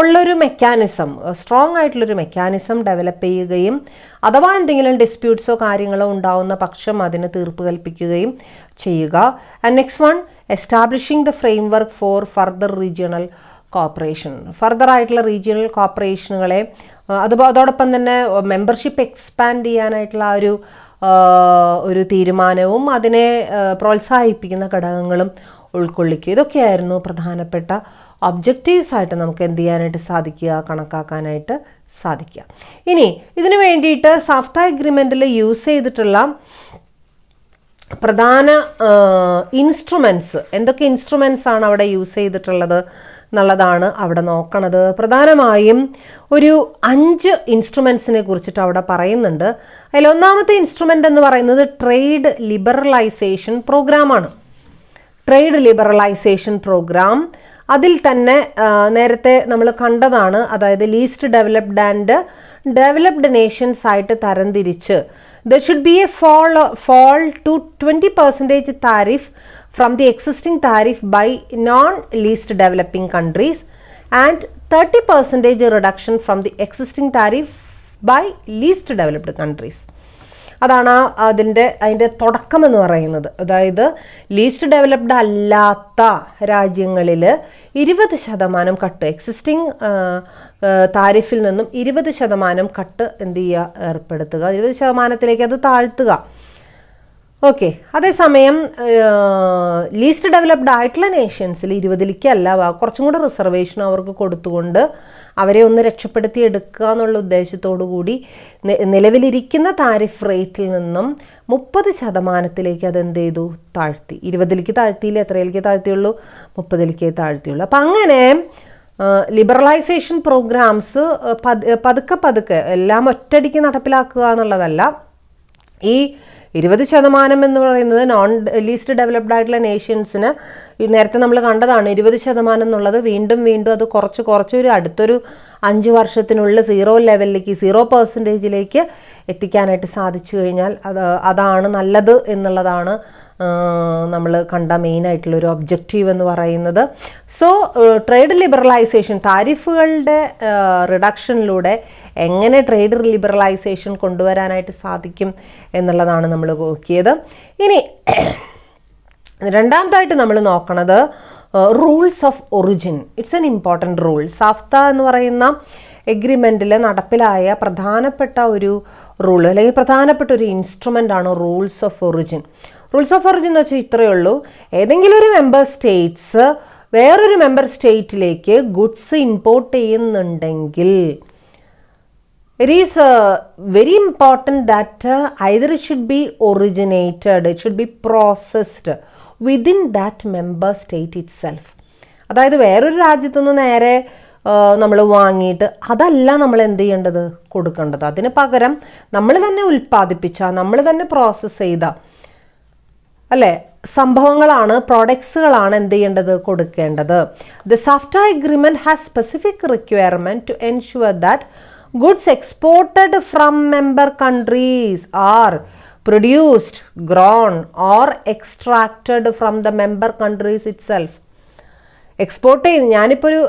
Speaker 1: ഉള്ളൊരു മെക്കാനിസം, സ്ട്രോങ് ആയിട്ടുള്ളൊരു മെക്കാനിസം ഡെവലപ്പ് ചെയ്യുകയും അഥവാ എന്തെങ്കിലും ഡിസ്പ്യൂട്ട്സോ കാര്യങ്ങളോ ഉണ്ടാവുന്ന പക്ഷം അതിന് തീർപ്പ് കൽപ്പിക്കുകയും ചെയ്യുക. And next one, establishing the framework four further regional corporation. Further ആയിട്ടുള്ള റീജിയണൽ കോപ്പറേഷനുകളെ അതോടൊപ്പം തന്നെ മെമ്പർഷിപ്പ് എക്സ്പാൻഡ് ചെയ്യാനായിട്ടുള്ള ഒരു തീരുമാനവും അതിനെ പ്രോത്സാഹിപ്പിക്കുന്ന ഘടകങ്ങളും ഉൾക്കൊള്ളിക്കുക. ഇതൊക്കെയായിരുന്നു പ്രധാനപ്പെട്ട ഒബ്ജക്റ്റീവ്സ് ആയിട്ട് നമുക്ക് എന്ത് ചെയ്യാനായിട്ട് സാധിക്കുക, കണക്കാക്കാനായിട്ട് സാധിക്കുക. ഇനി ഇതിനു വേണ്ടിയിട്ട് സാഫ്ത അഗ്രിമെൻറ്റിൽ യൂസ് ചെയ്തിട്ടുള്ള പ്രധാന ഇൻസ്ട്രുമെൻറ്റ്സ്, എന്തൊക്കെ ഇൻസ്ട്രുമെൻറ്റ്സ് ആണ് അവിടെ യൂസ് ചെയ്തിട്ടുള്ളത് എന്നുള്ളതാണ് അവിടെ നോക്കണത്. പ്രധാനമായും ഒരു 5 ഇൻസ്ട്രുമെൻറ്റ്സിനെ കുറിച്ചിട്ട് അവിടെ പറയുന്നുണ്ട്. അതിൽ ഒന്നാമത്തെ ഇൻസ്ട്രുമെൻ്റ് എന്ന് പറയുന്നത് ട്രേഡ് ലിബറലൈസേഷൻ പ്രോഗ്രാമാണ്. ട്രേഡ് ലിബറലൈസേഷൻ പ്രോഗ്രാം അതിൽ തന്നെ നേരത്തെ നമ്മൾ കണ്ടതാണ്. അതായത് least developed and developed Nations ആയിട്ട് തരംതിരിച്ച് there should be a fall to 20% tariff from the existing tariff by non-least developing countries and 30% reduction from the existing tariff by least developed countries. അതാണ് അതിൻ്റെ തുടക്കം എന്ന് പറയുന്നത്. അതായത് ലീസ്റ്റ് ഡെവലപ്ഡ് അല്ലാത്ത രാജ്യങ്ങളിൽ 20% കട്ട്, എക്സിസ്റ്റിംഗ് താരിഫിൽ നിന്നും 20% കട്ട് എന്ത് ചെയ്യുക, ഏർപ്പെടുത്തുക. 20%ത്തിലേക്ക് അത് താഴ്ത്തുക. ഓക്കെ. അതേസമയം ലീസ്റ്റ് ഡെവലപ്ഡ് ആയിട്ടുള്ള നേഷൻസിൽ 20%അല്ല, കുറച്ചും കൂടെ റിസർവേഷൻ അവർക്ക് കൊടുത്തുകൊണ്ട് അവരെ ഒന്ന് രക്ഷപ്പെടുത്തി എടുക്കുക എന്നുള്ള ഉദ്ദേശത്തോടു കൂടി നിലവിലിരിക്കുന്ന താരിഫ് റേറ്റിൽ നിന്നും 30%ത്തിലേക്ക് അതെന്ത് ചെയ്തു, താഴ്ത്തി. 20ലേക്ക് താഴ്ത്തിയില്ല, എത്രയിലേക്ക് താഴ്ത്തിയുള്ളൂ, 30ലേക്ക് താഴ്ത്തിയുള്ളൂ. അപ്പം അങ്ങനെ ലിബറലൈസേഷൻ പ്രോഗ്രാംസ് പതുക്കെ എല്ലാം ഒറ്റയടിക്ക് നടപ്പിലാക്കുക എന്നുള്ളതല്ല. ഈ 20% എന്ന് പറയുന്നത് നോൺ ലീസ്റ്റ് ഡെവലപ്ഡ് ആയിട്ടുള്ള നേഷൻസിന് നേരത്തെ നമ്മൾ കണ്ടതാണ്. 20% എന്നുള്ളത് വീണ്ടും അത് കുറച്ച് അടുത്തൊരു 5 വർഷത്തിനുള്ളിൽ 0% എത്തിക്കാനായിട്ട് സാധിച്ചു കഴിഞ്ഞാൽ അതാണ് നല്ലത് എന്നുള്ളതാണ് നമ്മൾ കണ്ട മെയിനായിട്ടുള്ളൊരു ഒബ്ജക്റ്റീവ് എന്ന് പറയുന്നത്. സോ ട്രേഡ് ലിബറലൈസേഷൻ, താരിഫുകളുടെ റിഡക്ഷനിലൂടെ എങ്ങനെ ട്രേഡ് ലിബറലൈസേഷൻ കൊണ്ടുവരാനായിട്ട് സാധിക്കും എന്നുള്ളതാണ് നമ്മൾ നോക്കിയത്. ഇനി രണ്ടാമതായിട്ട് നമ്മൾ നോക്കണത് rules of origin. It's an important rule. SAFTA എന്ന് പറയുന്ന എഗ്രിമെൻറ്റിൽ നടപ്പിലായ പ്രധാനപ്പെട്ട ഒരു റൂൾ അല്ലെങ്കിൽ പ്രധാനപ്പെട്ട ഒരു ഇൻസ്ട്രുമെൻ്റ് ആണ് rules of origin. Rules of origin എന്ന് വെച്ചാൽ ഇത്രയേ ഉള്ളൂ. ഏതെങ്കിലും ഒരു മെമ്പർ സ്റ്റേറ്റ്സ് വേറൊരു മെമ്പർ സ്റ്റേറ്റിലേക്ക് ഗുഡ്സ് ഇമ്പോർട്ട് ചെയ്യുന്നുണ്ടെങ്കിൽ it is very important that either it should be originated, it should be processed within that member state itself. അതായത് വേറൊരു രാജ്യത്തുനിന്ന് നേരെ നമ്മൾ വാങ്ങിയിട്ട് അതല്ല നമ്മൾ എന്ത് ചെയ്യേണ്ടത്, കൊടുക്കേണ്ടത്. അതിന് പകരം നമ്മൾ തന്നെ ഉൽപ്പാദിപ്പിച്ച, നമ്മൾ തന്നെ പ്രോസസ്സ് ചെയ്ത അല്ലേ സംഭവങ്ങളാണ്, പ്രോഡക്ട്സുകളാണ് എന്ത് ചെയ്യേണ്ടത്, കൊടുക്കേണ്ടത്. The SAFTA agreement has specific requirement to ensure that goods exported from member countries are produced, grown or extracted from the member countries itself. Export ചെയ്ത് ഞാനിപ്പോൾ ഒരു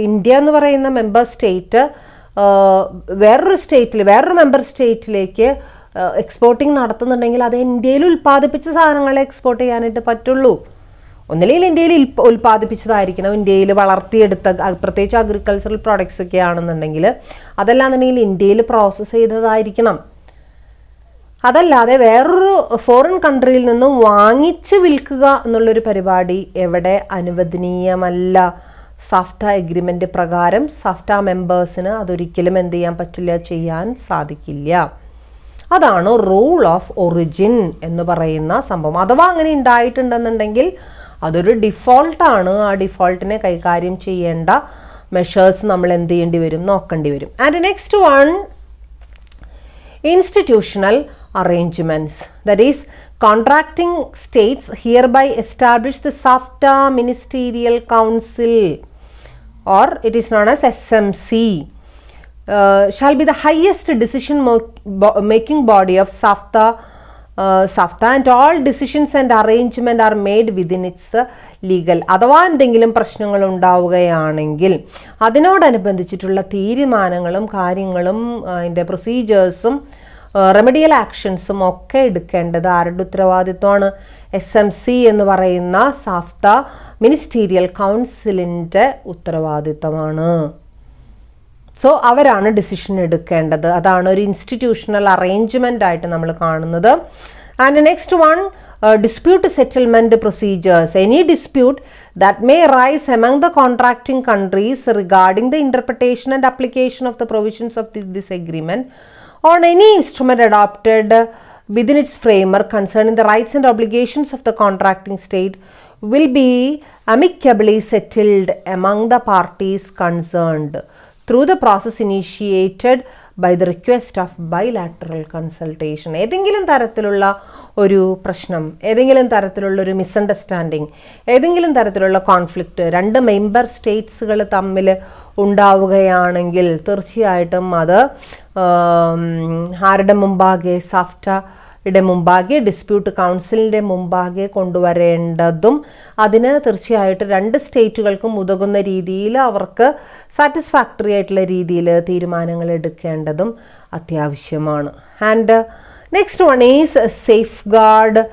Speaker 1: ഇന്ത്യ എന്ന് പറയുന്ന മെമ്പർ സ്റ്റേറ്റ് വേറൊരു മെമ്പർ സ്റ്റേറ്റിലേക്ക് എക്സ്പോർട്ടിങ് നടത്തുന്നുണ്ടെങ്കിൽ അത് ഇന്ത്യയിൽ ഉൽപ്പാദിപ്പിച്ച സാധനങ്ങളെ എക്സ്പോർട്ട് ചെയ്യാനായിട്ട് പറ്റുള്ളൂ. ഒന്നില്ലെങ്കിൽ ഇന്ത്യയിൽ ഉൽപ്പാദിപ്പിച്ചതായിരിക്കണം, ഇന്ത്യയിൽ വളർത്തിയെടുത്ത പ്രത്യേകിച്ച് അഗ്രികൾച്ചറൽ പ്രോഡക്ട്സ് ഒക്കെ ആണെന്നുണ്ടെങ്കിൽ അതല്ലാന്നുണ്ടെങ്കിൽ ഇന്ത്യയിൽ പ്രോസസ്സ് ചെയ്തതായിരിക്കണം. അതല്ലാതെ വേറൊരു ഫോറിൻ കൺട്രിയിൽ നിന്നും വാങ്ങിച്ച് വിൽക്കുക എന്നുള്ളൊരു പരിപാടി എവിടെ അനുവദനീയമല്ല. സാഫ്റ്റ എഗ്രിമെന്റ് പ്രകാരം സാഫ്റ്റ മെമ്പേഴ്സിന് അതൊരിക്കലും എന്ത് ചെയ്യാൻ പറ്റില്ല, ചെയ്യാൻ സാധിക്കില്ല. അതാണ് റൂൾ ഓഫ് ഒറിജിൻ എന്ന് പറയുന്ന സംഭവം. അഥവാ അങ്ങനെ ഉണ്ടായിട്ടുണ്ടെന്നുണ്ടെങ്കിൽ അതൊരു ഡിഫോൾട്ടാണ്. ആ ഡിഫോൾട്ടിനെ കൈകാര്യം ചെയ്യേണ്ട മെഷേഴ്സ് നമ്മൾ എന്ത് ചെയ്യേണ്ടി വരും, നോക്കേണ്ടി വരും. And next one, institutional arrangements. That is, contracting states hereby establish the Safta Ministerial Council, or it is known as SMC, shall be the highest decision making body of Safta, and all decisions and arrangement are made within its legal. അഥവാ എന്തെങ്കിലും പ്രശ്നങ്ങൾ ഉണ്ടാവുകയാണെങ്കിൽ അതിനോടനുബന്ധിച്ചിട്ടുള്ള തീരുമാനങ്ങളും കാര്യങ്ങളും അതിൻ്റെ പ്രൊസീജിയേഴ്സും റെമഡിയൽ ആക്ഷൻസും ഒക്കെ എടുക്കേണ്ടത് ആരുടെ ഉത്തരവാദിത്വമാണ്? SMC എന്ന് പറയുന്ന സാഫ്ത മിനിസ്റ്റീരിയൽ കൗൺസിലിൻ്റെ ഉത്തരവാദിത്തമാണ്. സോ അവരാണ് ഡിസിഷൻ എടുക്കേണ്ടത്. അതാണ് ഒരു ഇൻസ്റ്റിറ്റ്യൂഷണൽ അറേഞ്ച്മെന്റ് ആയിട്ട് നമ്മൾ കാണുന്നത്. And next one, dispute settlement procedures. Any dispute that may arise among the contracting countries regarding the interpretation and application of the provisions of this agreement on any instrument adopted within its framework concerning the rights and obligations of the contracting state will be amicably settled among the parties concerned through the process initiated by the request of bilateral consultation. ഏതെങ്കിലും തരത്തിലുള്ള ഒരു പ്രശ്നം, ഏതെങ്കിലും തരത്തിലുള്ള ഒരു മിസ്അണ്ടർസ്റ്റാൻഡിങ്, ഏതെങ്കിലും തരത്തിലുള്ള കോൺഫ്ലിക്റ്റ് രണ്ട് മെമ്പർ സ്റ്റേറ്റ്സുകൾ തമ്മിൽ ഉണ്ടാവുകയാണെങ്കിൽ തീർച്ചയായിട്ടും അത് ആരുടെ മുമ്പാകെ, സാഫ്റ്റയുടെ മുമ്പാകെ, ഡിസ്പ്യൂട്ട് കൗൺസിലിൻ്റെ മുമ്പാകെ കൊണ്ടുവരേണ്ടതും അതിന് തീർച്ചയായിട്ടും രണ്ട് സ്റ്റേറ്റുകൾക്കും ഉതകുന്ന രീതിയിൽ അവർക്ക് സാറ്റിസ്ഫാക്ടറി ആയിട്ടുള്ള രീതിയിൽ തീരുമാനങ്ങൾ എടുക്കേണ്ടതും അത്യാവശ്യമാണ്. And next one is safe guard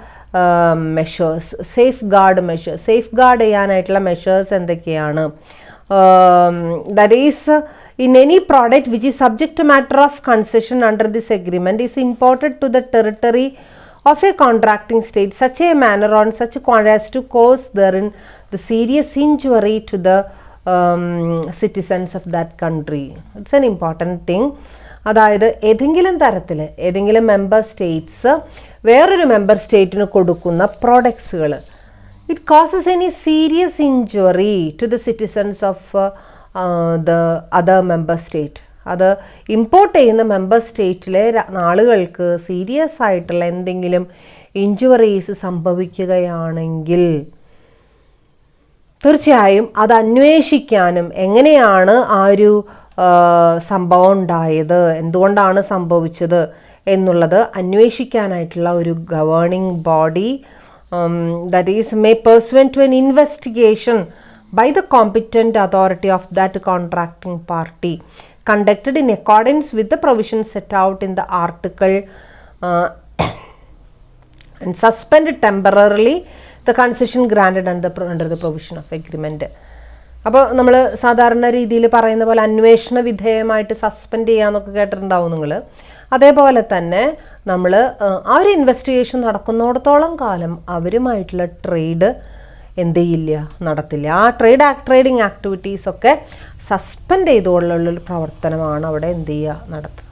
Speaker 1: measures. Safe guard ചെയ്യാനായിട്ടുള്ള മെഷേഴ്സ് എന്തൊക്കെയാണ്? That is, in any product which is subject to matter of concession under this agreement is imported to the territory of a contracting state such a manner on such a quantity as to cause therein the serious injury to the citizens of that country. It's an important thing. അതായത് ഏതെങ്കിലും തരത്തിൽ ഏതെങ്കിലും മെമ്പർ സ്റ്റേറ്റ്സ് വേറൊരു മെമ്പർ സ്റ്റേറ്റിന് കൊടുക്കുന്ന പ്രോഡക്ട്സുകൾ it causes any serious injury to the citizens of the other member state. അത് ഇമ്പോർട്ട് ചെയ്യുന്ന മെമ്പർ സ്റ്റേറ്റിലെ ആളുകൾക്ക് സീരിയസ് ആയിട്ടുള്ള എന്തെങ്കിലും ഇഞ്ചുറീസ് സംഭവിക്കുകയാണെങ്കിൽ തീർച്ചയായും അത് അന്വേഷിക്കാനും എങ്ങനെയാണ് ആ ഒരു സംഭവം ഉണ്ടായത്, എന്തുകൊണ്ടാണ് സംഭവിച്ചത് എന്നുള്ളത് അന്വേഷിക്കാനായിട്ടുള്ള ഒരു governing body that is may pursuant to an investigation by the competent authority of that contracting party conducted in accordance with the provisions set out in the article and suspend temporarily the concession granted under the provision of agreement. അപ്പോൾ നമ്മൾ സാധാരണ രീതിയിൽ പറയുന്ന പോലെ അന്വേഷണ വിധേയമായിട്ട് സസ്പെൻഡ് ചെയ്യാന്നൊക്കെ കേട്ടിട്ടുണ്ടാവും നിങ്ങൾ. അതേപോലെ തന്നെ നമ്മൾ ആ ഒരു ഇൻവെസ്റ്റിഗേഷൻ നടക്കുന്നിടത്തോളം കാലം അവരുമായിട്ടുള്ള ട്രേഡ് എന്ത് ചെയ്യില്ല, നടത്തില്ല. ആ ട്രേഡിങ് ആക്ടിവിറ്റീസൊക്കെ സസ്പെൻഡ് ചെയ്തുകൊണ്ടുള്ളൊരു പ്രവർത്തനമാണ് അവിടെ എന്ത് ചെയ്യുക, നടത്തുക.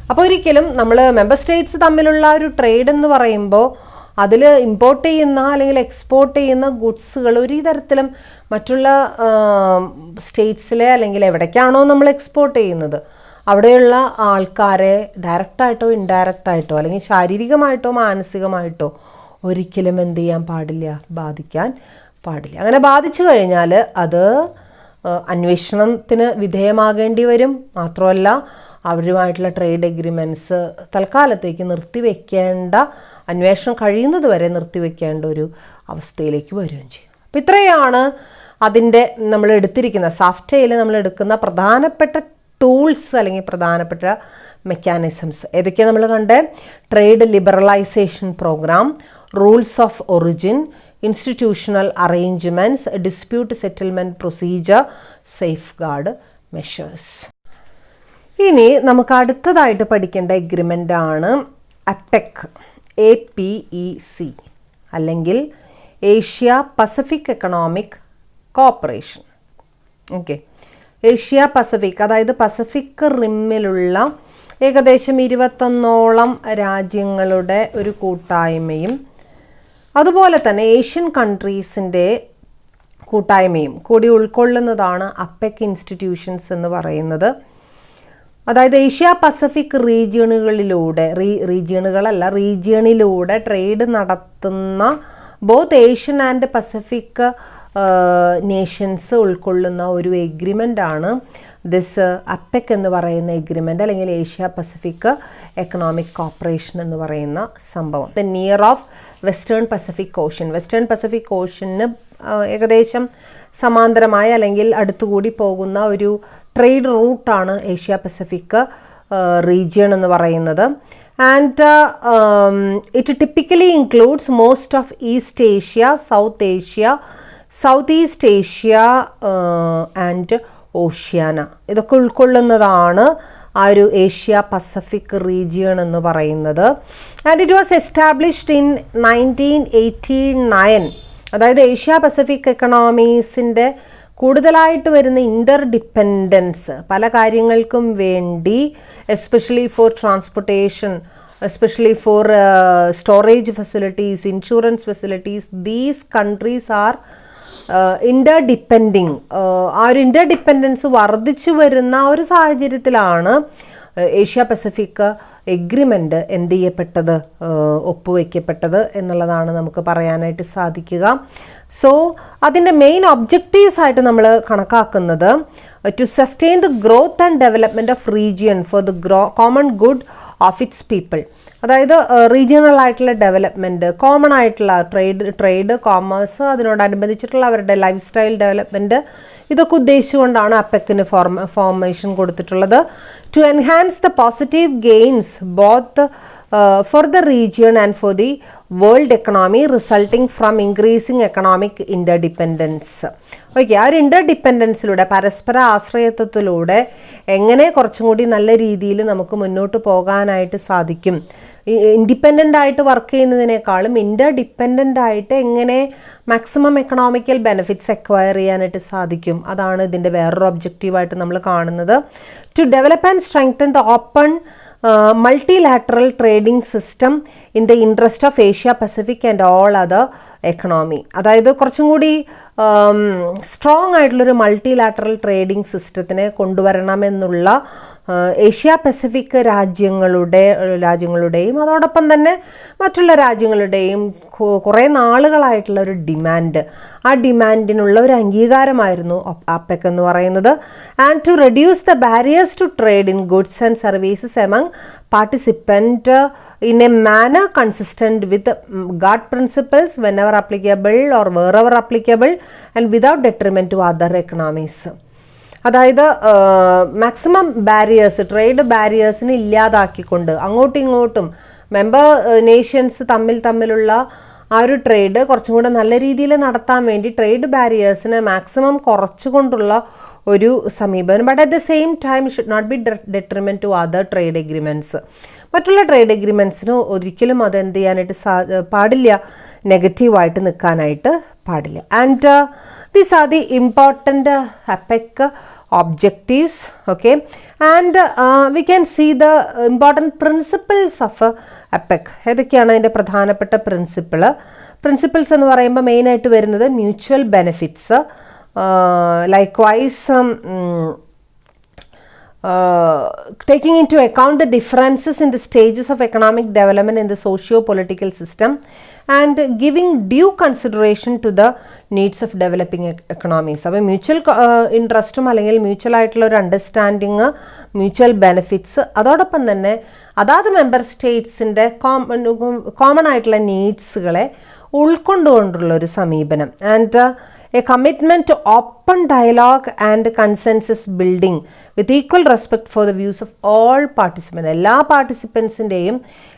Speaker 1: അപ്പോൾ ഒരിക്കലും നമ്മൾ മെമ്പർ സ്റ്റേറ്റ്സ് തമ്മിലുള്ള ഒരു ട്രേഡ് എന്ന് പറയുമ്പോൾ അതിൽ ഇമ്പോർട്ട് ചെയ്യുന്ന അല്ലെങ്കിൽ എക്സ്പോർട്ട് ചെയ്യുന്ന ഗുഡ്സുകൾ ഒരു തരത്തിലും മറ്റുള്ള സ്റ്റേറ്റ്സിലെ അല്ലെങ്കിൽ എവിടേക്കാണോ നമ്മൾ എക്സ്പോർട്ട് ചെയ്യുന്നത് അവിടെയുള്ള ആൾക്കാരെ ഡയറക്റ്റായിട്ടോ ഇൻഡയറക്റ്റായിട്ടോ അല്ലെങ്കിൽ ശാരീരികമായിട്ടോ മാനസികമായിട്ടോ ഒരിക്കലും എന്ത് ചെയ്യാൻ പാടില്ല, ബാധിക്കാൻ പാടില്ല. അങ്ങനെ ബാധിച്ചു കഴിഞ്ഞാൽ അത് അന്വേഷണത്തിന് വിധേയമാകേണ്ടി വരും. മാത്രമല്ല അവരുമായിട്ടുള്ള ട്രേഡ് എഗ്രിമെൻറ്റ്സ് തൽക്കാലത്തേക്ക് നിർത്തിവെക്കേണ്ട, അന്വേഷണം കഴിയുന്നത് വരെ നിർത്തിവെക്കേണ്ട ഒരു അവസ്ഥയിലേക്ക് വരികയും ചെയ്യും. അപ്പോൾ ഇത്രയാണ് അതിൻ്റെ നമ്മൾ എടുത്തിരിക്കുന്ന സാഫ്റ്റയിൽ നമ്മൾ എടുക്കുന്ന പ്രധാനപ്പെട്ട ടൂൾസ് അല്ലെങ്കിൽ പ്രധാനപ്പെട്ട മെക്കാനിസംസ്. ഏതൊക്കെയാണ് നമ്മൾ കണ്ടേ? Trade liberalisation programme, rules of origin, institutional arrangements, dispute settlement procedure, safe guard measures. ഇനി നമുക്ക് അടുത്തതായിട്ട് പഠിക്കേണ്ട എഗ്രിമെൻ്റ് ആണ് അപ്പെക്, APEC അല്ലെങ്കിൽ Asia Pacific economic corporation. Okay, Asia Pacific അതായത് പസഫിക് റിമ്മിലുള്ള ഏകദേശം 21ഓളം രാജ്യങ്ങളുടെ ഒരു കൂട്ടായ്മയും അതുപോലെ തന്നെ ഏഷ്യൻ കൺട്രീസിൻ്റെ കൂട്ടായ്മയും കൂടി ഉൾക്കൊള്ളുന്നതാണ് അപ്പെക് ഇൻസ്റ്റിറ്റ്യൂഷൻസ് എന്ന് പറയുന്നത്. അതായത് ഏഷ്യ പസഫിക് റീജിയണിലൂടെ ട്രേഡ് നടത്തുന്ന both Asian and Pacific Nations ഉൾക്കൊള്ളുന്ന ഒരു എഗ്രിമെൻ്റ് ആണ് ദിസ് അപ്പെക് എന്ന് പറയുന്ന എഗ്രിമെൻ്റ്, അല്ലെങ്കിൽ ഏഷ്യ പസഫിക് എക്കണോമിക് കോർപ്പറേഷൻ എന്ന് പറയുന്ന സംഭവം. The near of western Pacific ocean ഏകദേശം സമാന്തരമായ അല്ലെങ്കിൽ അടുത്തുകൂടി പോകുന്ന ഒരു ട്രേഡ് റൂട്ടാണ് ഏഷ്യ പസഫിക് റീജിയൺ എന്ന് പറയുന്നത്. And it typically includes most of east Asia, south east Asia and Oceania. ഇതൊക്കെ ഉൾക്കൊള്ളുന്നതാണ് ആ ഒരു ഏഷ്യ പസഫിക് റീജിയൺ എന്ന് പറയുന്നത്. And it was established in 1989. അതായത് ഏഷ്യ പസഫിക് എക്കണോമീസിൻ്റെ കൂടുതലായിട്ട് വരുന്ന ഇൻ്റർ ഡിപ്പെൻഡൻസ് പല കാര്യങ്ങൾക്കും വേണ്ടി, especially for transportation, especially for storage facilities, insurance facilities, these countries are interdepending. ആ ഒരു ഇൻ്റർഡിപ്പെൻഡൻസ് വർദ്ധിച്ചു വരുന്ന ഒരു സാഹചര്യത്തിലാണ് ഏഷ്യ പസഫിക് എഗ്രിമെൻ്റ് എന്ത് ചെയ്യപ്പെട്ടത്, ഒപ്പുവെക്കപ്പെട്ടത് എന്നുള്ളതാണ് നമുക്ക് പറയാനായിട്ട് സാധിക്കുക. സോ അതിൻ്റെ മെയിൻ ഒബ്ജക്റ്റീവ്സ് ആയിട്ട് നമ്മൾ കണക്കാക്കുന്നത് to sustain the growth and development of region for the common good of its people. അതായത് റീജിയണൽ ആയിട്ടുള്ള ഡെവലപ്മെൻറ്റ്, കോമൺ ആയിട്ടുള്ള ട്രേഡ് കോമേഴ്സ്, അതിനോടനുബന്ധിച്ചിട്ടുള്ള അവരുടെ ലൈഫ് സ്റ്റൈൽ ഡെവലപ്മെൻറ്റ്, ഇതൊക്കെ ഉദ്ദേശിച്ചുകൊണ്ടാണ് അപ്പെക്കിന് ഫോർമേഷൻ കൊടുത്തിട്ടുള്ളത്. To enhance the positive gains both for the region and for the world economy resulting from increasing economic interdependence. Okay, ആ ഒരു ഇൻ്റർഡിപ്പെൻഡൻസിലൂടെ, പരസ്പര ആശ്രയത്വത്തിലൂടെ എങ്ങനെ കുറച്ചും കൂടി നല്ല രീതിയിൽ നമുക്ക് മുന്നോട്ട് പോകാനായിട്ട് സാധിക്കും, ഇൻഡിപെൻഡൻ്റ് ആയിട്ട് വർക്ക് ചെയ്യുന്നതിനേക്കാളും ഇൻ്റർഡിപ്പെൻഡൻ്റ് ആയിട്ട് എങ്ങനെ മാക്സിമം എക്കണോമിക്കൽ ബെനിഫിറ്റ്സ് അക്വയർ ചെയ്യാനായിട്ട് സാധിക്കും, അതാണ് ഇതിൻ്റെ വേറൊരു ഒബ്ജക്റ്റീവായിട്ട് നമ്മൾ കാണുന്നത്. To develop and strengthen the open multilateral trading system in the interest of Asia Pacific and all other economy. അതായത് കുറച്ചും കൂടി സ്ട്രോങ് ആയിട്ടുള്ളൊരു മൾട്ടിലാറ്ററൽ ട്രേഡിംഗ് സിസ്റ്റത്തിനെ കൊണ്ടുവരണമെന്നുള്ള ഏഷ്യ പസഫിക് രാജ്യങ്ങളുടെയും അതോടൊപ്പം തന്നെ മറ്റുള്ള രാജ്യങ്ങളുടെയും കുറേ നാളുകളായിട്ടുള്ള ഒരു ഡിമാൻഡ്, ആ ഡിമാൻഡിനുള്ള ഒരു അംഗീകാരമായിരുന്നു അപ്പെക് എന്ന് പറയുന്നത്. And to reduce the barriers to trade in goods and services among participant in a manner consistent with GATT principles whenever applicable or wherever applicable and without detriment to other economies. അതായത് മാക്സിമം ബാരിയേഴ്സ്, ട്രേഡ് ബാരിയേഴ്സിനെ ഇല്ലാതാക്കിക്കൊണ്ട് അങ്ങോട്ടും ഇങ്ങോട്ടും മെമ്പർ നേഷൻസ് തമ്മിലുള്ള ആ ഒരു ട്രേഡ് കുറച്ചും കൂടെ നല്ല രീതിയിൽ നടത്താൻ വേണ്ടി ട്രേഡ് ബാരിയേഴ്സിനെ മാക്സിമം കുറച്ചുകൊണ്ടുള്ള ഒരു സമീപനം. But at the same time should not be detriment to other trade agreements. മറ്റുള്ള ട്രേഡ് എഗ്രിമെൻറ്റ്സിന് ഒരിക്കലും അത് എന്ത് ചെയ്യാനായിട്ട് പാടില്ല, നെഗറ്റീവായിട്ട് നിൽക്കാനായിട്ട് പാടില്ല. And these are the important APEC objectives. Okay, and we can see the important principles of APEC. ഏതൊക്കെയാണ് അതിൻ്റെ പ്രധാനപ്പെട്ട പ്രിൻസിപ്പിൾസ് എന്ന് പറയുമ്പോൾ മെയിനായിട്ട് വരുന്നത് mutual benefits, likewise taking into account the differences in the stages of economic development in the socio-political system and giving due consideration to the needs of developing economies. അപ്പോൾ മ്യൂച്വൽ ഇൻട്രസ്റ്റും അല്ലെങ്കിൽ മ്യൂച്വൽ ആയിട്ടുള്ള ഒരു അണ്ടർസ്റ്റാൻഡിങ്, മ്യൂച്വൽ ബെനിഫിറ്റ്സ്, അതോടൊപ്പം തന്നെ അതാത് മെമ്പർ സ്റ്റേറ്റ്സിൻ്റെ കോമൺ ആയിട്ടുള്ള നീഡ്സുകളെ ഉൾക്കൊണ്ടുകൊണ്ടുള്ള ഒരു സമീപനം. And a commitment to open dialogue and consensus building with equal respect for the views of all participants. എല്ലാ പാർട്ടിസിപ്പൻസിൻ്റെയും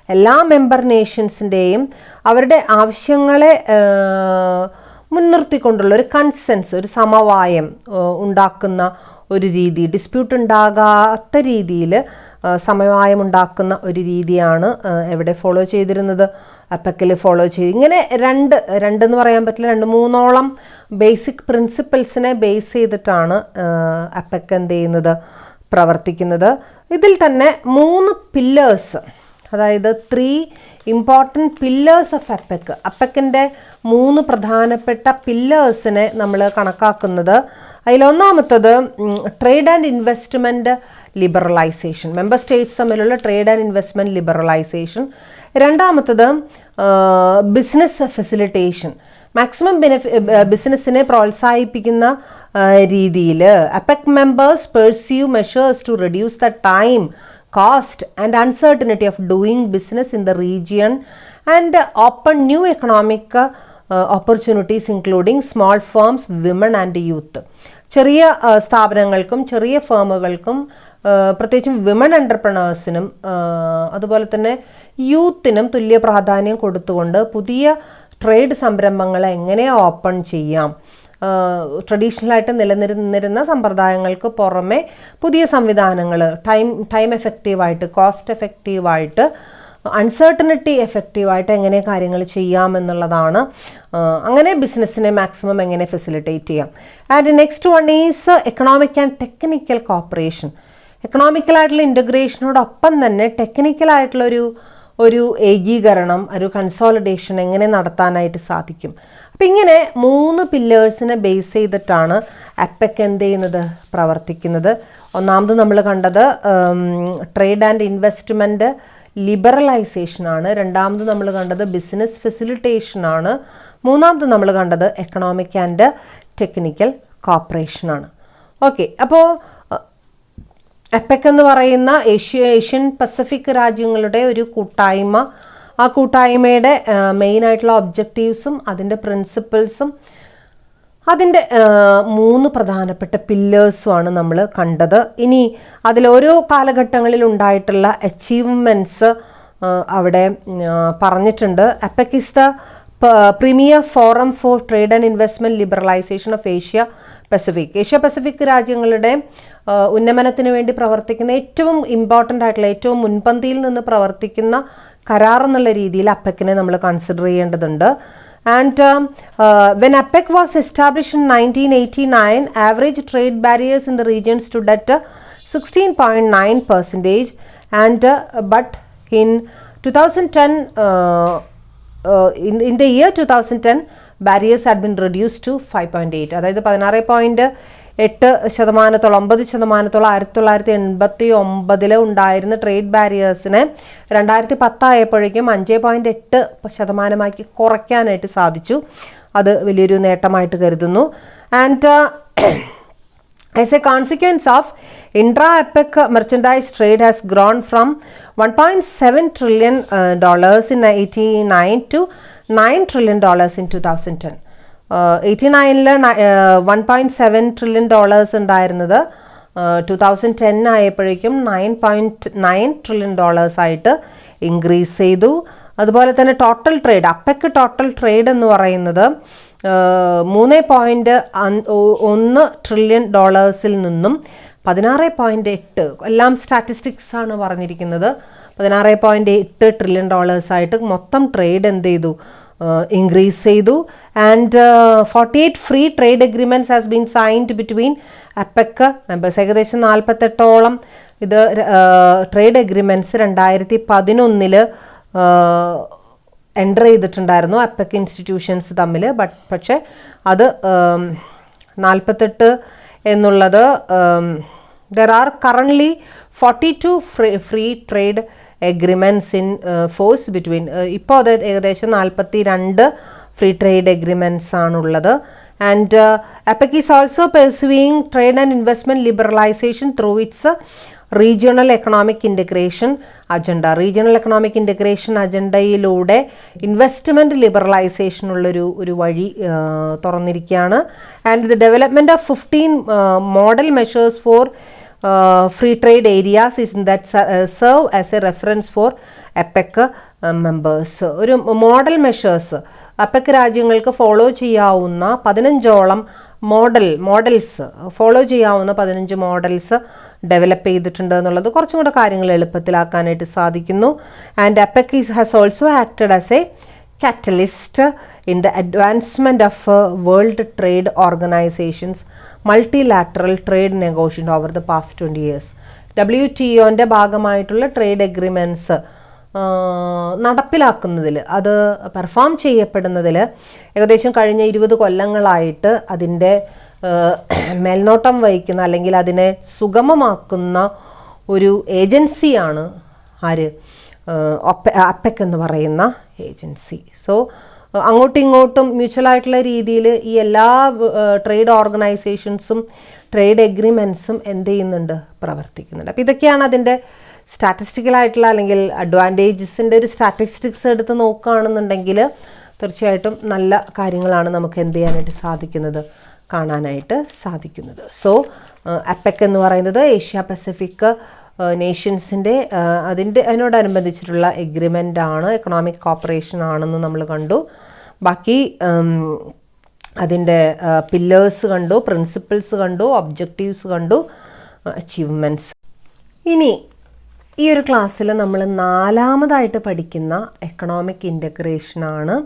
Speaker 1: എല്ലാ മെമ്പർ നേഷൻസിൻ്റെയും അവരുടെ ആവശ്യങ്ങളെ മുൻനിർത്തിക്കൊണ്ടുള്ള ഒരു കൺസെൻസ്, ഒരു സമവായം ഉണ്ടാക്കുന്ന ഒരു രീതി, ഡിസ്പ്യൂട്ട് ഉണ്ടാകാത്ത രീതിയിൽ സമവായമുണ്ടാക്കുന്ന ഒരു രീതിയാണ് എവിടെ ഫോളോ ചെയ്തിരുന്നത്, അപ്പെക്കിൽ ഫോളോ ചെയ്ത്. ഇങ്ങനെ രണ്ടെന്ന് പറയാൻ പറ്റില്ല, 2-3ഓളം ബേസിക് പ്രിൻസിപ്പിൾസിനെ ബേസ് ചെയ്തിട്ടാണ് അപ്പെക്ക് എന്ത് ചെയ്യുന്നത്, പ്രവർത്തിക്കുന്നത്. ഇതിൽ തന്നെ 3 പില്ലേഴ്സ്, അതായത് 3 ഇമ്പോർട്ടൻറ്റ് പില്ലേഴ്സ് ഓഫ് അപ്പെക്ക്, അപ്പെക്കിൻ്റെ 3 പ്രധാനപ്പെട്ട പില്ലേഴ്സിനെ നമ്മൾ കണക്കാക്കുന്നത്. അതിലൊന്നാമത്തത് trade and investment liberalization, member states തമ്മിലുള്ള ട്രേഡ് ആൻഡ് ഇൻവെസ്റ്റ്മെൻറ്റ് ലിബറലൈസേഷൻ. രണ്ടാമത്തത് ബിസിനസ് ഫെസിലിറ്റേഷൻ, മാക്സിമം ബിസിനസ്സിനെ പ്രോത്സാഹിപ്പിക്കുന്ന രീതിയിൽ APEC members pursue measures to reduce the time, cost and uncertainty of doing business in the region and open new economic opportunities including small firms, women and youth. ചെറിയ സ്ഥാപനങ്ങൾക്കും ചെറിയ ഫേമുകൾക്കും പ്രത്യേകിച്ചും വിമൺ എൻ്റർപ്രണേഴ്സിനും അതുപോലെ തന്നെ യൂത്തിനും തുല്യ പ്രാധാന്യം കൊടുത്തുകൊണ്ട് പുതിയ ട്രേഡ് സംരംഭങ്ങളെ എങ്ങനെ ഓപ്പൺ ചെയ്യാം, ട്രഡീഷണലായിട്ട് നിലനിന്നിരുന്ന സമ്പ്രദായങ്ങൾക്ക് പുറമെ പുതിയ സംവിധാനങ്ങൾ ടൈം എഫക്റ്റീവായിട്ട്, കോസ്റ്റ് എഫക്റ്റീവായിട്ട്, അൺസർട്ടനിറ്റി എഫക്റ്റീവായിട്ട് എങ്ങനെ കാര്യങ്ങൾ ചെയ്യാമെന്നുള്ളതാണ്. അങ്ങനെ ബിസിനസ്സിനെ മാക്സിമം എങ്ങനെ ഫെസിലിറ്റേറ്റ് ചെയ്യാം. And next one is economic and technical cooperation. എക്കണോമിക്കലായിട്ടുള്ള ഇൻ്റഗ്രേഷനോടൊപ്പം തന്നെ ടെക്നിക്കലായിട്ടുള്ള ഒരു ഏകീകരണം, ഒരു കൺസോളിഡേഷൻ എങ്ങനെ നടത്താനായിട്ട് സാധിക്കും. അപ്പം ഇങ്ങനെ 3 പില്ലേഴ്സിനെ ബേസ് ചെയ്തിട്ടാണ് അപ്പെക് എന്ത് ചെയ്യുന്നത്, പ്രവർത്തിക്കുന്നത്. ഒന്നാമത് നമ്മൾ കണ്ടത് ട്രേഡ് ആൻഡ് ഇൻവെസ്റ്റ്മെൻറ്റ് ലിബറലൈസേഷനാണ്. രണ്ടാമത് നമ്മൾ കണ്ടത് ബിസിനസ് ഫെസിലിറ്റേഷനാണ്. മൂന്നാമത് നമ്മൾ കണ്ടത് എക്കണോമിക് ആൻഡ് ടെക്നിക്കൽ കോപ്പറേഷനാണ്. ഓക്കെ, അപ്പോൾ അപ്പെക് എന്ന് പറയുന്ന ഏഷ്യൻ പസഫിക് രാജ്യങ്ങളുടെ ഒരു കൂട്ടായ്മ, ആ കൂട്ടായ്മയുടെ മെയിനായിട്ടുള്ള ഒബ്ജക്റ്റീവ്സും അതിൻ്റെ പ്രിൻസിപ്പിൾസും അതിൻ്റെ 3 പ്രധാനപ്പെട്ട പില്ലേഴ്സുമാണ് നമ്മൾ കണ്ടത്. ഇനി അതിലോരോ കാലഘട്ടങ്ങളിൽ ഉണ്ടായിട്ടുള്ള അച്ചീവ്മെൻറ്റ്സ് അവിടെ പറഞ്ഞിട്ടുണ്ട്. APEC is the premier forum for trade and investment liberalisation of Asia Pacific രാജ്യങ്ങളുടെ ഉന്നമനത്തിന് വേണ്ടി പ്രവർത്തിക്കുന്ന ഏറ്റവും ഇമ്പോർട്ടൻ്റ് ആയിട്ടുള്ള, ഏറ്റവും മുൻപന്തിയിൽ നിന്ന് പ്രവർത്തിക്കുന്ന കരാർ എന്നുള്ള രീതിയിൽ അപ്പെക്കിനെ നമ്മൾ കൺസിഡർ ചെയ്യേണ്ടതുണ്ട്. And when apex was established in 1989, average trade barriers in the region stood at 16.9%, and but in 2010 in the year 2010 barriers had been reduced to 5.8, അതായത് 16.8%, 9% 1989 ഉണ്ടായിരുന്ന ട്രേഡ് ബാരിയേഴ്സിനെ 2010 ആയപ്പോഴേക്കും 5.8% കുറയ്ക്കാനായിട്ട് സാധിച്ചു. അത് വലിയൊരു നേട്ടമായിട്ട് കരുതുന്നു. And as a consequence of intra-APEC merchandise trade has grown from $1.7 trillion in 1989 to $9 trillion in 2010. 89-ല് $1.7 trillion ഉണ്ടായിരുന്നത് 2010 ആയപ്പോഴേക്കും $9.9 trillion ആയിട്ട് ഇൻക്രീസ് ചെയ്തു. അതുപോലെ തന്നെ total trade, apex total trade എന്ന് പറയുന്നത് $3.1 trillion നിന്നും 16.8, എല്ലാം സ്റ്റാറ്റിസ്റ്റിക്സ് ആണ് പറഞ്ഞിരിക്കുന്നത്, 16.8 trillion ആയിട്ട് മൊത്തം ട്രേഡ് എന്ത് ചെയ്തു, ഇൻക്രീസ് ചെയ്തു. And 48 free trade agreements has been signed between apex members. ഏകദേശം 48ഓളം ഇത് ട്രേഡ് എഗ്രിമെൻറ്റ്സ് 2011 എൻ്റർ ചെയ്തിട്ടുണ്ടായിരുന്നു അപ്പെക് ഇൻസ്റ്റിറ്റ്യൂഷൻസ് തമ്മിൽ. പക്ഷേ അത് 48 എന്നുള്ളത് there are currently 42 free trade agreements in force between, ഇപ്പോൾ അത് ഏകദേശം 42 ഫ്രീ ട്രേഡ് എഗ്രിമെൻറ്റ്സ് ആണുള്ളത്. And APEC is also pursuing trade and investment liberalization through its regional economic integration agenda. Regional economic integration അജണ്ടയിലൂടെ ഇൻവെസ്റ്റ്മെൻറ്റ് ലിബറലൈസേഷനുള്ളൊരു വഴി തുറന്നിരിക്കുകയാണ്. And the development of 15 model measures for free trade areas is that serve as a reference for APEC members. ഒരു മോഡൽ മെഷേഴ്സ് അപ്പെക് രാജ്യങ്ങൾക്ക് ഫോളോ ചെയ്യാവുന്ന 15ഓളം മോഡൽസ് ഫോളോ ചെയ്യാവുന്ന 15 മോഡൽസ് ഡെവലപ്പ് ചെയ്തിട്ടുണ്ട് എന്നുള്ളത് കുറച്ചും കൂടെ കാര്യങ്ങൾ എളുപ്പത്തിലാക്കാനായിട്ട് സാധിക്കുന്നു. And apex has also acted as A catalyst in the advancement of world trade organizations multilateral trade negotiation over the past 20 years. WTOന്റെ ഭാഗമായിട്ടുള്ള ട്രേഡ് എഗ്രിമെൻറ്റ്സ് നടപ്പിലാക്കുന്നതിൽ, അത് പെർഫോം ചെയ്യപ്പെടുന്നതിൽ ഏകദേശം കഴിഞ്ഞ 20 കൊല്ലങ്ങളായിട്ട് അതിൻ്റെ മേൽനോട്ടം വഹിക്കുന്ന അല്ലെങ്കിൽ അതിനെ സുഗമമാക്കുന്ന ഒരു ഏജൻസിയാണ് ആര്? അപെക് എന്ന് പറയുന്ന ഏജൻസി. സോ അങ്ങോട്ടും ഇങ്ങോട്ടും മ്യൂച്വലായിട്ടുള്ള രീതിയിൽ ഈ എല്ലാ ട്രേഡ് ഓർഗനൈസേഷൻസും ട്രേഡ് എഗ്രിമെൻറ്റ്സും എന്ത് ചെയ്യുന്നുണ്ട്? പ്രവർത്തിക്കുന്നുണ്ട്. അപ്പോൾ ഇതൊക്കെയാണ് അതിൻ്റെ സ്റ്റാറ്റിസ്റ്റിക്കലായിട്ടുള്ള അല്ലെങ്കിൽ അഡ്വാൻറ്റേജസിൻ്റെ ഒരു സ്റ്റാറ്റിസ്റ്റിക്സ് എടുത്ത് നോക്കുകയാണെന്നുണ്ടെങ്കിൽ തീർച്ചയായിട്ടും നല്ല കാര്യങ്ങളാണ് നമുക്ക് എന്ത് ചെയ്യാനായിട്ട് സാധിക്കുന്നത്, കാണാനായിട്ട് സാധിക്കുന്നത്. സോ അപെക് എന്ന് പറയുന്നത് ഏഷ്യ പസഫിക് നേഷൻസിൻ്റെ അതിനോടനുബന്ധിച്ചിട്ടുള്ള എഗ്രിമെൻ്റ് ആണ്, എക്കണോമിക് കോപ്പറേഷൻ ആണെന്ന് നമ്മൾ കണ്ടു. ബാക്കി അതിൻ്റെ പില്ലേഴ്സ് കണ്ടു, പ്രിൻസിപ്പിൾസ് കണ്ടു, ഒബ്ജക്റ്റീവ്സ് കണ്ടു, അച്ചീവ്മെൻറ്റ്സ്. ഇനി ഈ ഒരു ക്ലാസ്സിൽ നമ്മൾ 4ാമതായിട്ട് പഠിക്കുന്ന എക്കണോമിക് ഇൻ്റഗ്രേഷനാണ്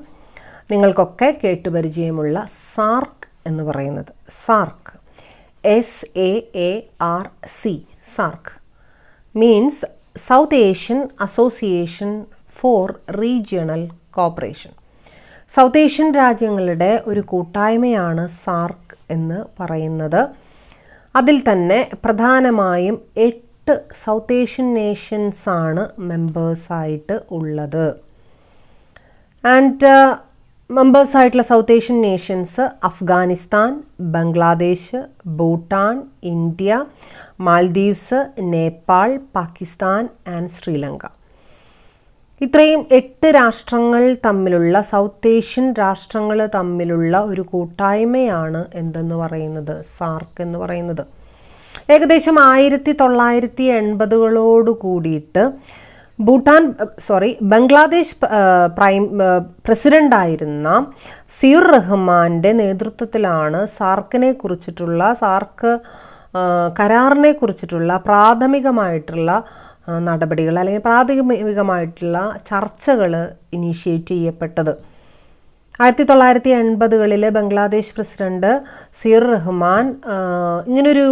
Speaker 1: നിങ്ങൾക്കൊക്കെ കേട്ടുപരിചയമുള്ള സാർക്ക് എന്ന് പറയുന്നത്. സാർക്ക്, SAARC, SAARC means South Asian Association for Regional Cooperation. South Asian രാജ്യങ്ങളുടെ ഒരു കൂട്ടായ്മയാണ് സാർക്ക് എന്ന് പറയുന്നത്. അതിൽ തന്നെ പ്രധാനമായും 8 സൗത്ത് ഏഷ്യൻ നേഷൻസാണ് മെമ്പേഴ്സായിട്ട് ഉള്ളത്. ആൻഡ് മെമ്പേഴ്സായിട്ടുള്ള South Asian nations Afghanistan, Bangladesh, Bhutan, India, Maldives, Nepal, Pakistan and Sri Lanka. ഇത്രയും 8 രാഷ്ട്രങ്ങൾ തമ്മിലുള്ള, സൗത്ത് ഏഷ്യൻ രാഷ്ട്രങ്ങൾ തമ്മിലുള്ള ഒരു കൂട്ടായ്മയാണ് എന്തെന്ന് പറയുന്നത്, സാർക്ക് എന്ന് പറയുന്നത്. ഏകദേശം 1980കളോട് കൂടിയിട്ട് ബംഗ്ലാദേശ് പ്രസിഡൻ്റായിരുന്ന സിയുർ റഹ്മാൻ്റെ നേതൃത്വത്തിലാണ് സാർക്കിനെ കുറിച്ചിട്ടുള്ള, സാർക്ക് കരാറിനെ കുറിച്ചിട്ടുള്ള പ്രാഥമികമായിട്ടുള്ള നടപടികൾ അല്ലെങ്കിൽ പ്രാഥമികമായിട്ടുള്ള ചർച്ചകൾ ഇനീഷ്യേറ്റ് ചെയ്യപ്പെട്ടത്. 1980കളിൽ ബംഗ്ലാദേശ് പ്രസിഡന്റ് സിയുർ റഹ്മാൻ ഇങ്ങനൊരു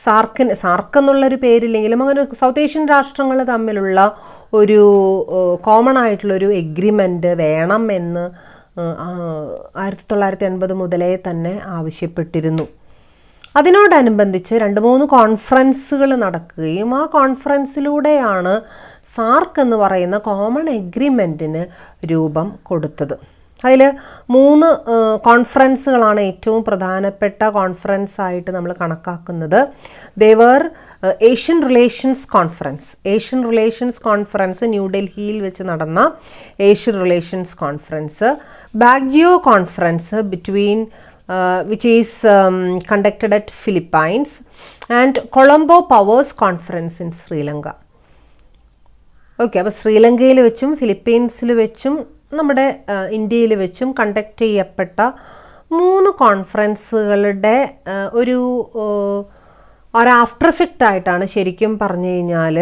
Speaker 1: സാർക്ക് എന്നുള്ളൊരു പേരില്ലെങ്കിലും അങ്ങനെ സൗത്ത് ഏഷ്യൻ രാഷ്ട്രങ്ങൾ തമ്മിലുള്ള ഒരു കോമൺ ആയിട്ടുള്ളൊരു എഗ്രിമെൻ്റ് വേണം എന്ന് 1980 മുതലേ തന്നെ ആവശ്യപ്പെട്ടിരുന്നു. അതിനോടനുബന്ധിച്ച് 2-3 കോൺഫറൻസുകൾ നടക്കുകയും ആ കോൺഫറൻസിലൂടെയാണ് സാർക്ക് എന്ന് പറയുന്ന കോമൺ എഗ്രിമെൻറ്റിന് രൂപം കൊടുത്തത്. അതിൽ 3 കോൺഫറൻസുകളാണ് ഏറ്റവും പ്രധാനപ്പെട്ട കോൺഫറൻസ് ആയിട്ട് നമ്മൾ കണക്കാക്കുന്നത്. ദേവർ ഏഷ്യൻ റിലേഷൻസ് കോൺഫറൻസ് ന്യൂഡൽഹിയിൽ വെച്ച് നടന്ന Asian relations conference, Baguio conference between which is conducted at Philippines, and Colombo Powers Conference in Sri Lanka. Okay, അപ്പോൾ ശ്രീലങ്കയിൽ വെച്ചും ഫിലിപ്പീൻസിൽ വെച്ചും നമ്മുടെ ഇന്ത്യയിൽ വെച്ചും കണ്ടക്ട് ചെയ്യപ്പെട്ട 3 കോൺഫറൻസുകളുടെ ഒരു ആഫ്റ്റർ എഫക്റ്റ് ആയിട്ടാണ് ശരിക്കും പറഞ്ഞു കഴിഞ്ഞാൽ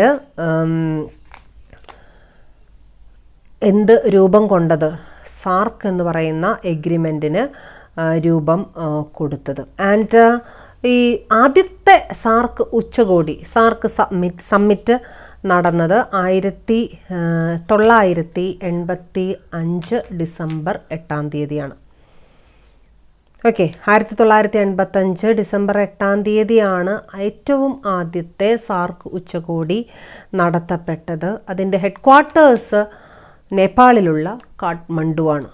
Speaker 1: എന്ത് രൂപം കൊണ്ടത്, സാർക്ക് എന്ന് പറയുന്ന എഗ്രിമെൻറ്റിന് രൂപം കൊടുത്തത്. ആൻഡ് ഈ ആദ്യത്തെ സാർക്ക് ഉച്ചകോടി, സാർക്ക് സമ്മിറ്റ് നടന്നത് 1985 ഡിസംബർ 8 ഓക്കെ, 1985 ഡിസംബർ 8 ഏറ്റവും ആദ്യത്തെ സാർക്ക് ഉച്ചകോടി നടത്തപ്പെട്ടത്. അതിൻ്റെ ഹെഡ് ക്വാർട്ടേഴ്സ് നേപ്പാളിലുള്ള കാഠ്മണ്ഡുവാണ്.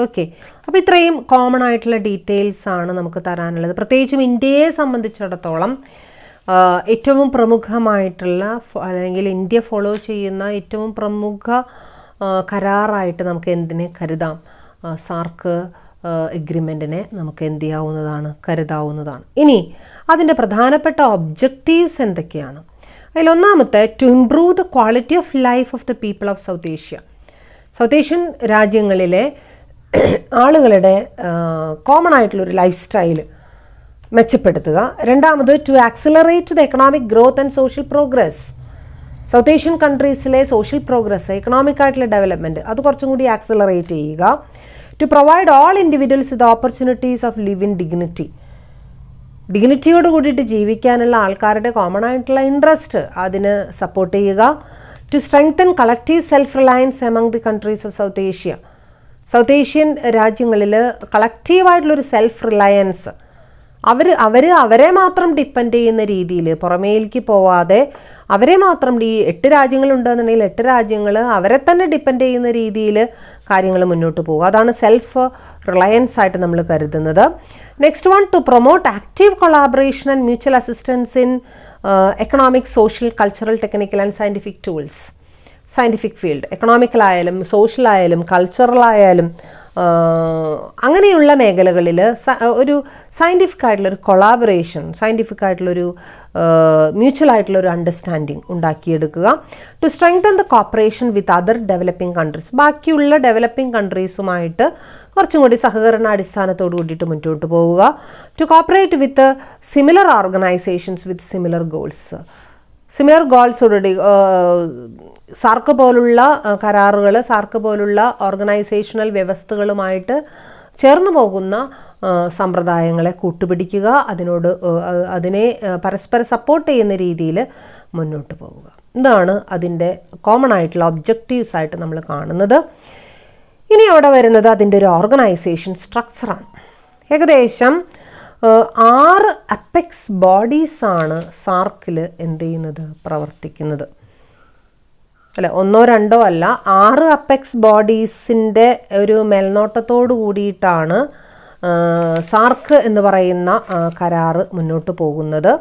Speaker 1: ഓക്കെ, അപ്പോൾ ഇത്രയും കോമൺ ആയിട്ടുള്ള ഡീറ്റെയിൽസ് ആണ് നമുക്ക് തരാനുള്ളത്. പ്രത്യേകിച്ചും ഇന്ത്യയെ സംബന്ധിച്ചിടത്തോളം ഏറ്റവും പ്രമുഖമായിട്ടുള്ള അല്ലെങ്കിൽ ഇന്ത്യ ഫോളോ ചെയ്യുന്ന ഏറ്റവും പ്രമുഖ കരാറായിട്ട് നമുക്ക് എന്തിനെ കരുതാം, സാർക്ക് എഗ്രിമെൻറ്റിനെ നമുക്ക് എന്ത് ചെയ്യാവുന്നതാണ്, കരുതാവുന്നതാണ്. ഇനി അതിൻ്റെ പ്രധാനപ്പെട്ട ഒബ്ജക്റ്റീവ്സ് എന്തൊക്കെയാണ്? അതിലൊന്നാമത്തെ, to improve the quality of life of the people of South Asia. South Asian രാജ്യങ്ങളിലെ ആളുകളുടെ കോമൺ ആയിട്ടുള്ളൊരു ലൈഫ് സ്റ്റൈല് മെച്ചപ്പെടുത്തുക. രണ്ടാമത് to accelerate the economic growth and social progress. South Asian കൺട്രീസിലെ സോഷ്യൽ പ്രോഗ്രസ്, എക്കണോമിക് ആയിട്ടുള്ള ഡെവലപ്മെൻറ്റ് അത് കുറച്ചും കൂടി ആക്സിലറേറ്റ് ചെയ്യുക. To provide all individuals with opportunities of live in dignity. ഡിഗ്നിറ്റിയോട് കൂടിയിട്ട് ജീവിക്കാനുള്ള ആൾക്കാരുടെ കോമൺ ആയിട്ടുള്ള ഇൻട്രസ്റ്റ് അതിന് സപ്പോർട്ട് ചെയ്യുക. To strengthen collective self Reliance among the countries of South Asia. South Asian രാജ്യങ്ങളിൽ കളക്റ്റീവായിട്ടുള്ളൊരു സെൽഫ് റിലയൻസ്, അവരെ മാത്രം ഡിപ്പെൻഡ് ചെയ്യുന്ന രീതിയിൽ പുറമേലേക്ക് പോവാതെ അവരെ മാത്രം, ഈ 8 രാജ്യങ്ങളുണ്ടെന്നുണ്ടെങ്കിൽ 8 രാജ്യങ്ങൾ അവരെ തന്നെ ഡിപ്പെൻഡ് ചെയ്യുന്ന രീതിയിൽ കാര്യങ്ങൾ മുന്നോട്ട് പോകുക. അതാണ് സെൽഫ് റിലയൻസ് ആയിട്ട് നമ്മൾ കരുതുന്നത്. Next one, to promote active collaboration and mutual assistance in economic, social, cultural, technical and scientific tools. Scientific field, എക്കണോമിക്കലായാലും സോഷ്യലായാലും കൾച്ചറലായാലും അങ്ങനെയുള്ള മേഖലകളിൽ ഒരു സയൻറ്റിഫിക് ആയിട്ടുള്ളൊരു കൊളാബറേഷൻ, സയൻറ്റിഫിക് ആയിട്ടുള്ളൊരു മ്യൂച്വൽ ആയിട്ടുള്ളൊരു അണ്ടർസ്റ്റാൻഡിങ് ഉണ്ടാക്കിയെടുക്കുക. To strengthen the cooperation with other developing countries. ബാക്കിയുള്ള ഡെവലപ്പിംഗ് കൺട്രീസുമായിട്ട് കുറച്ചും കൂടി സഹകരണ അടിസ്ഥാനത്തോട് കൂടിയിട്ട് മുന്നോട്ട് പോവുക. To cooperate with similar organizations with similar goals. Similar ഗോൾസോടുകൂടി സാർക്ക് പോലുള്ള കരാറുകൾ, സാർക്ക് പോലുള്ള ഓർഗനൈസേഷണൽ വ്യവസ്ഥകളുമായിട്ട് ചേർന്ന് പോകുന്ന സമ്പ്രദായങ്ങളെ കൂട്ടുപിടിക്കുക, അതിനെ പരസ്പരം സപ്പോർട്ട് ചെയ്യുന്ന രീതിയിൽ മുന്നോട്ട് പോവുക. ഇതാണ് അതിൻ്റെ കോമൺ ആയിട്ടുള്ള ഒബ്ജക്റ്റീവ്സ് ആയിട്ട് നമ്മൾ കാണുന്നത്. ഇനി അവിടെ വരുന്നത് അതിൻ്റെ ഒരു ഓർഗനൈസേഷൻ സ്ട്രക്ചറാണ്. ഏകദേശം 6 അപ്പെക്സ് ബോഡീസാണ് സാർക്കിൽ എന്ത് ചെയ്യുന്നത്, പ്രവർത്തിക്കുന്നത്. അല്ല, 1 2 അല്ല, 6 അപ്പെക്സ് ബോഡീസിൻ്റെ ഒരു മേൽനോട്ടത്തോടു കൂടിയിട്ടാണ് സാർക്ക് എന്ന് പറയുന്ന കരാറ് മുന്നോട്ട് പോകുന്നത്.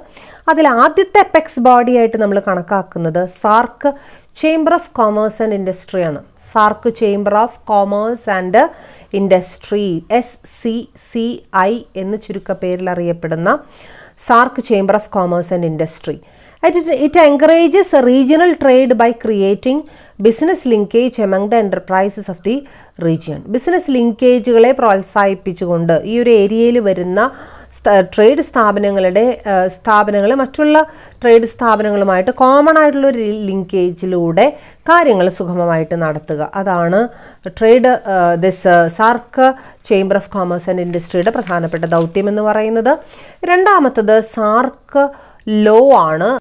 Speaker 1: അതിൽ ആദ്യത്തെ അപ്പെക്സ് ബോഡി ആയിട്ട് നമ്മൾ കണക്കാക്കുന്നത് SAARC chamber of commerce and ഇൻഡസ്ട്രിയാണ്. SAARC chamber of commerce and industry, SCCI എന്ന് ചുരുക്കപ്പേരിൽ അറിയപ്പെടുന്ന SAARC chamber of commerce and industry. It encourages regional trade by creating business linkage among the enterprises of the region. Business ലിങ്കേജുകളെ പ്രോത്സാഹിപ്പിച്ചുകൊണ്ട് ഈ ഒരു ഏരിയയിൽ വരുന്ന ട്രേഡ് സ്ഥാപനങ്ങൾ മറ്റുള്ള ട്രേഡ് സ്ഥാപനങ്ങളുമായിട്ട് കോമൺ ആയിട്ടുള്ളൊരു ലിങ്കേജിലൂടെ കാര്യങ്ങൾ സുഗമമായിട്ട് നടത്തുക. അതാണ് സാർക്ക് ചേംബർ ഓഫ് കോമേഴ്സ് ആൻഡ് ഇൻഡസ്ട്രിയുടെ പ്രധാനപ്പെട്ട ദൗത്യം എന്ന് പറയുന്നത്. രണ്ടാമത്തത് സാർക്ക് ലോ ആണ്.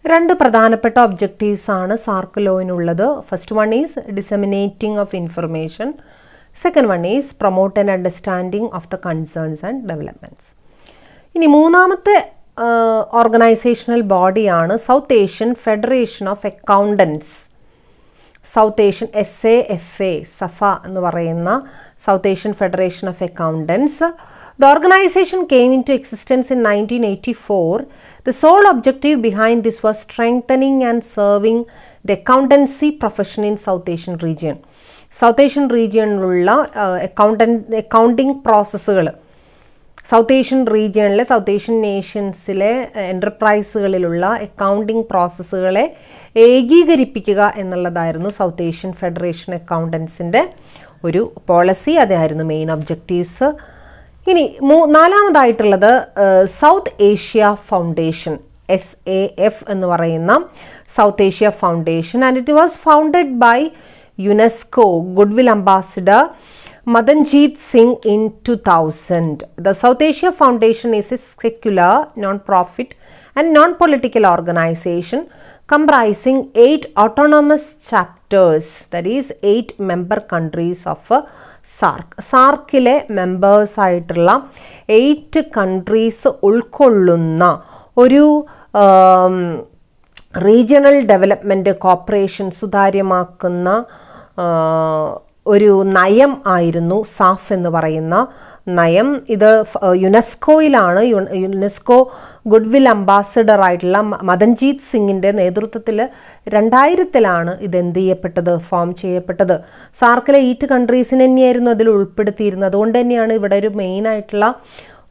Speaker 1: 2 പ്രധാനപ്പെട്ട ഒബ്ജക്റ്റീവ്സ് ആണ് സാർക്ക് ലോയിനുള്ളത്. First one is disseminating of information. Second one is promote and understanding of the concerns and developments. ഇനി മൂന്നാമത്തെ ഓർഗനൈസേഷണൽ ബോഡിയാണ് South Asian federation of accountants. South Asian SAFA എന്ന് പറയുന്ന South Asian federation of accountants. The organization came into existence in 1984. The sole objective behind this was strengthening and serving the accountancy profession in South Asian region. South Asian regionിലുള്ള അക്കൗണ്ടിങ് പ്രോസസ്സുകൾ, സൗത്ത് ഏഷ്യൻ റീജിയണിലെ സൗത്ത് ഏഷ്യൻ നേഷൻസിലെ എൻ്റർപ്രൈസുകളിലുള്ള അക്കൗണ്ടിങ് പ്രോസസ്സുകളെ ഏകീകരിപ്പിക്കുക എന്നുള്ളതായിരുന്നു സൗത്ത് ഏഷ്യൻ ഫെഡറേഷൻ അക്കൗണ്ടൻസിൻ്റെ ഒരു പോളിസി. അതായിരുന്നു മെയിൻ ഒബ്ജക്റ്റീവ്സ്. ഇനി നാലാമതായിട്ടുള്ളത് സൗത്ത് ഏഷ്യ ഫൗണ്ടേഷൻ, SAF എന്ന് പറയുന്ന South Asia Foundation. And it was founded by UNESCO goodwill ambassador Madanjeet Singh in 2000. The South Asia Foundation is a secular, non-profit and non-political organization comprising 8 autonomous chapters, that is 8 member countries of SAARC. സാർക്കിലെ മെമ്പേഴ്സ് ആയിട്ടുള്ള 8 കൺട്രീസ് ഉൾക്കൊള്ളുന്ന ഒരു റീജിയണൽ ഡെവലപ്മെൻറ്റ് കോപ്പറേഷൻ സുതാര്യമാക്കുന്ന ഒരു നയം ആയിരുന്നു സാഫ് എന്ന് പറയുന്ന നയം. ഇത് യുനെസ്കോയിലാണ്. യുനെസ്കോ ഗുഡ്വിൽ അംബാസിഡർ ആയിട്ടുള്ള മദൻജീത് സിംഗിൻ്റെ നേതൃത്വത്തിൽ 2000 ഇത് എന്ത് ചെയ്യപ്പെട്ടത്, ഫോം ചെയ്യപ്പെട്ടത്. സാർക്കിലെ 8 കൺട്രീസിന് തന്നെയായിരുന്നു അതിൽ ഉൾപ്പെടുത്തിയിരുന്നത്. അതുകൊണ്ട് തന്നെയാണ് ഇവിടെ ഒരു മെയിൻ ആയിട്ടുള്ള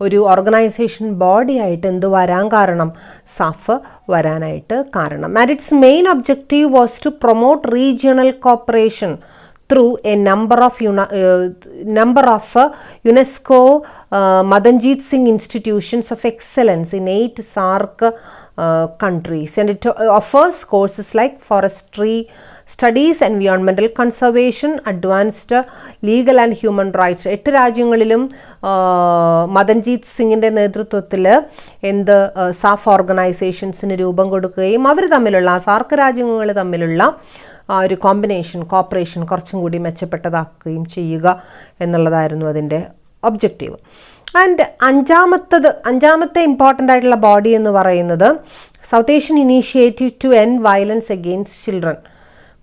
Speaker 1: ഒരു ഓർഗനൈസേഷൻ ബോഡി ആയിട്ട് എന്ത് വരാൻ കാരണം, സാഫ് വരാനായിട്ട് കാരണം. And its main objective was to promote regional cooperation through a number of UNESCO Madanjit Singh institutions of excellence in 8 SAARC countries, and it offers courses like forestry studies, environmental conservation, advanced legal and human rights. 8 രാജ്യങ്ങളിലും മദൻജീത് സിംഗിൻ്റെ നേതൃത്വത്തിൽ സാഫ് ഓർഗനൈസേഷൻസിന് രൂപം കൊടുക്കുകയും അവർ തമ്മിലുള്ള സാർക്ക് രാജ്യങ്ങൾ തമ്മിലുള്ള ഒരു കോപ്പറേഷൻ കുറച്ചും കൂടി മെച്ചപ്പെട്ടതാക്കുകയും ചെയ്യുക എന്നുള്ളതായിരുന്നു അതിൻ്റെ ഒബ്ജക്റ്റീവ്. ആൻഡ് അഞ്ചാമത്തെ ഇമ്പോർട്ടൻ്റ് ആയിട്ടുള്ള ബോഡി എന്ന് പറയുന്നത് South Asian initiative to end violence against children,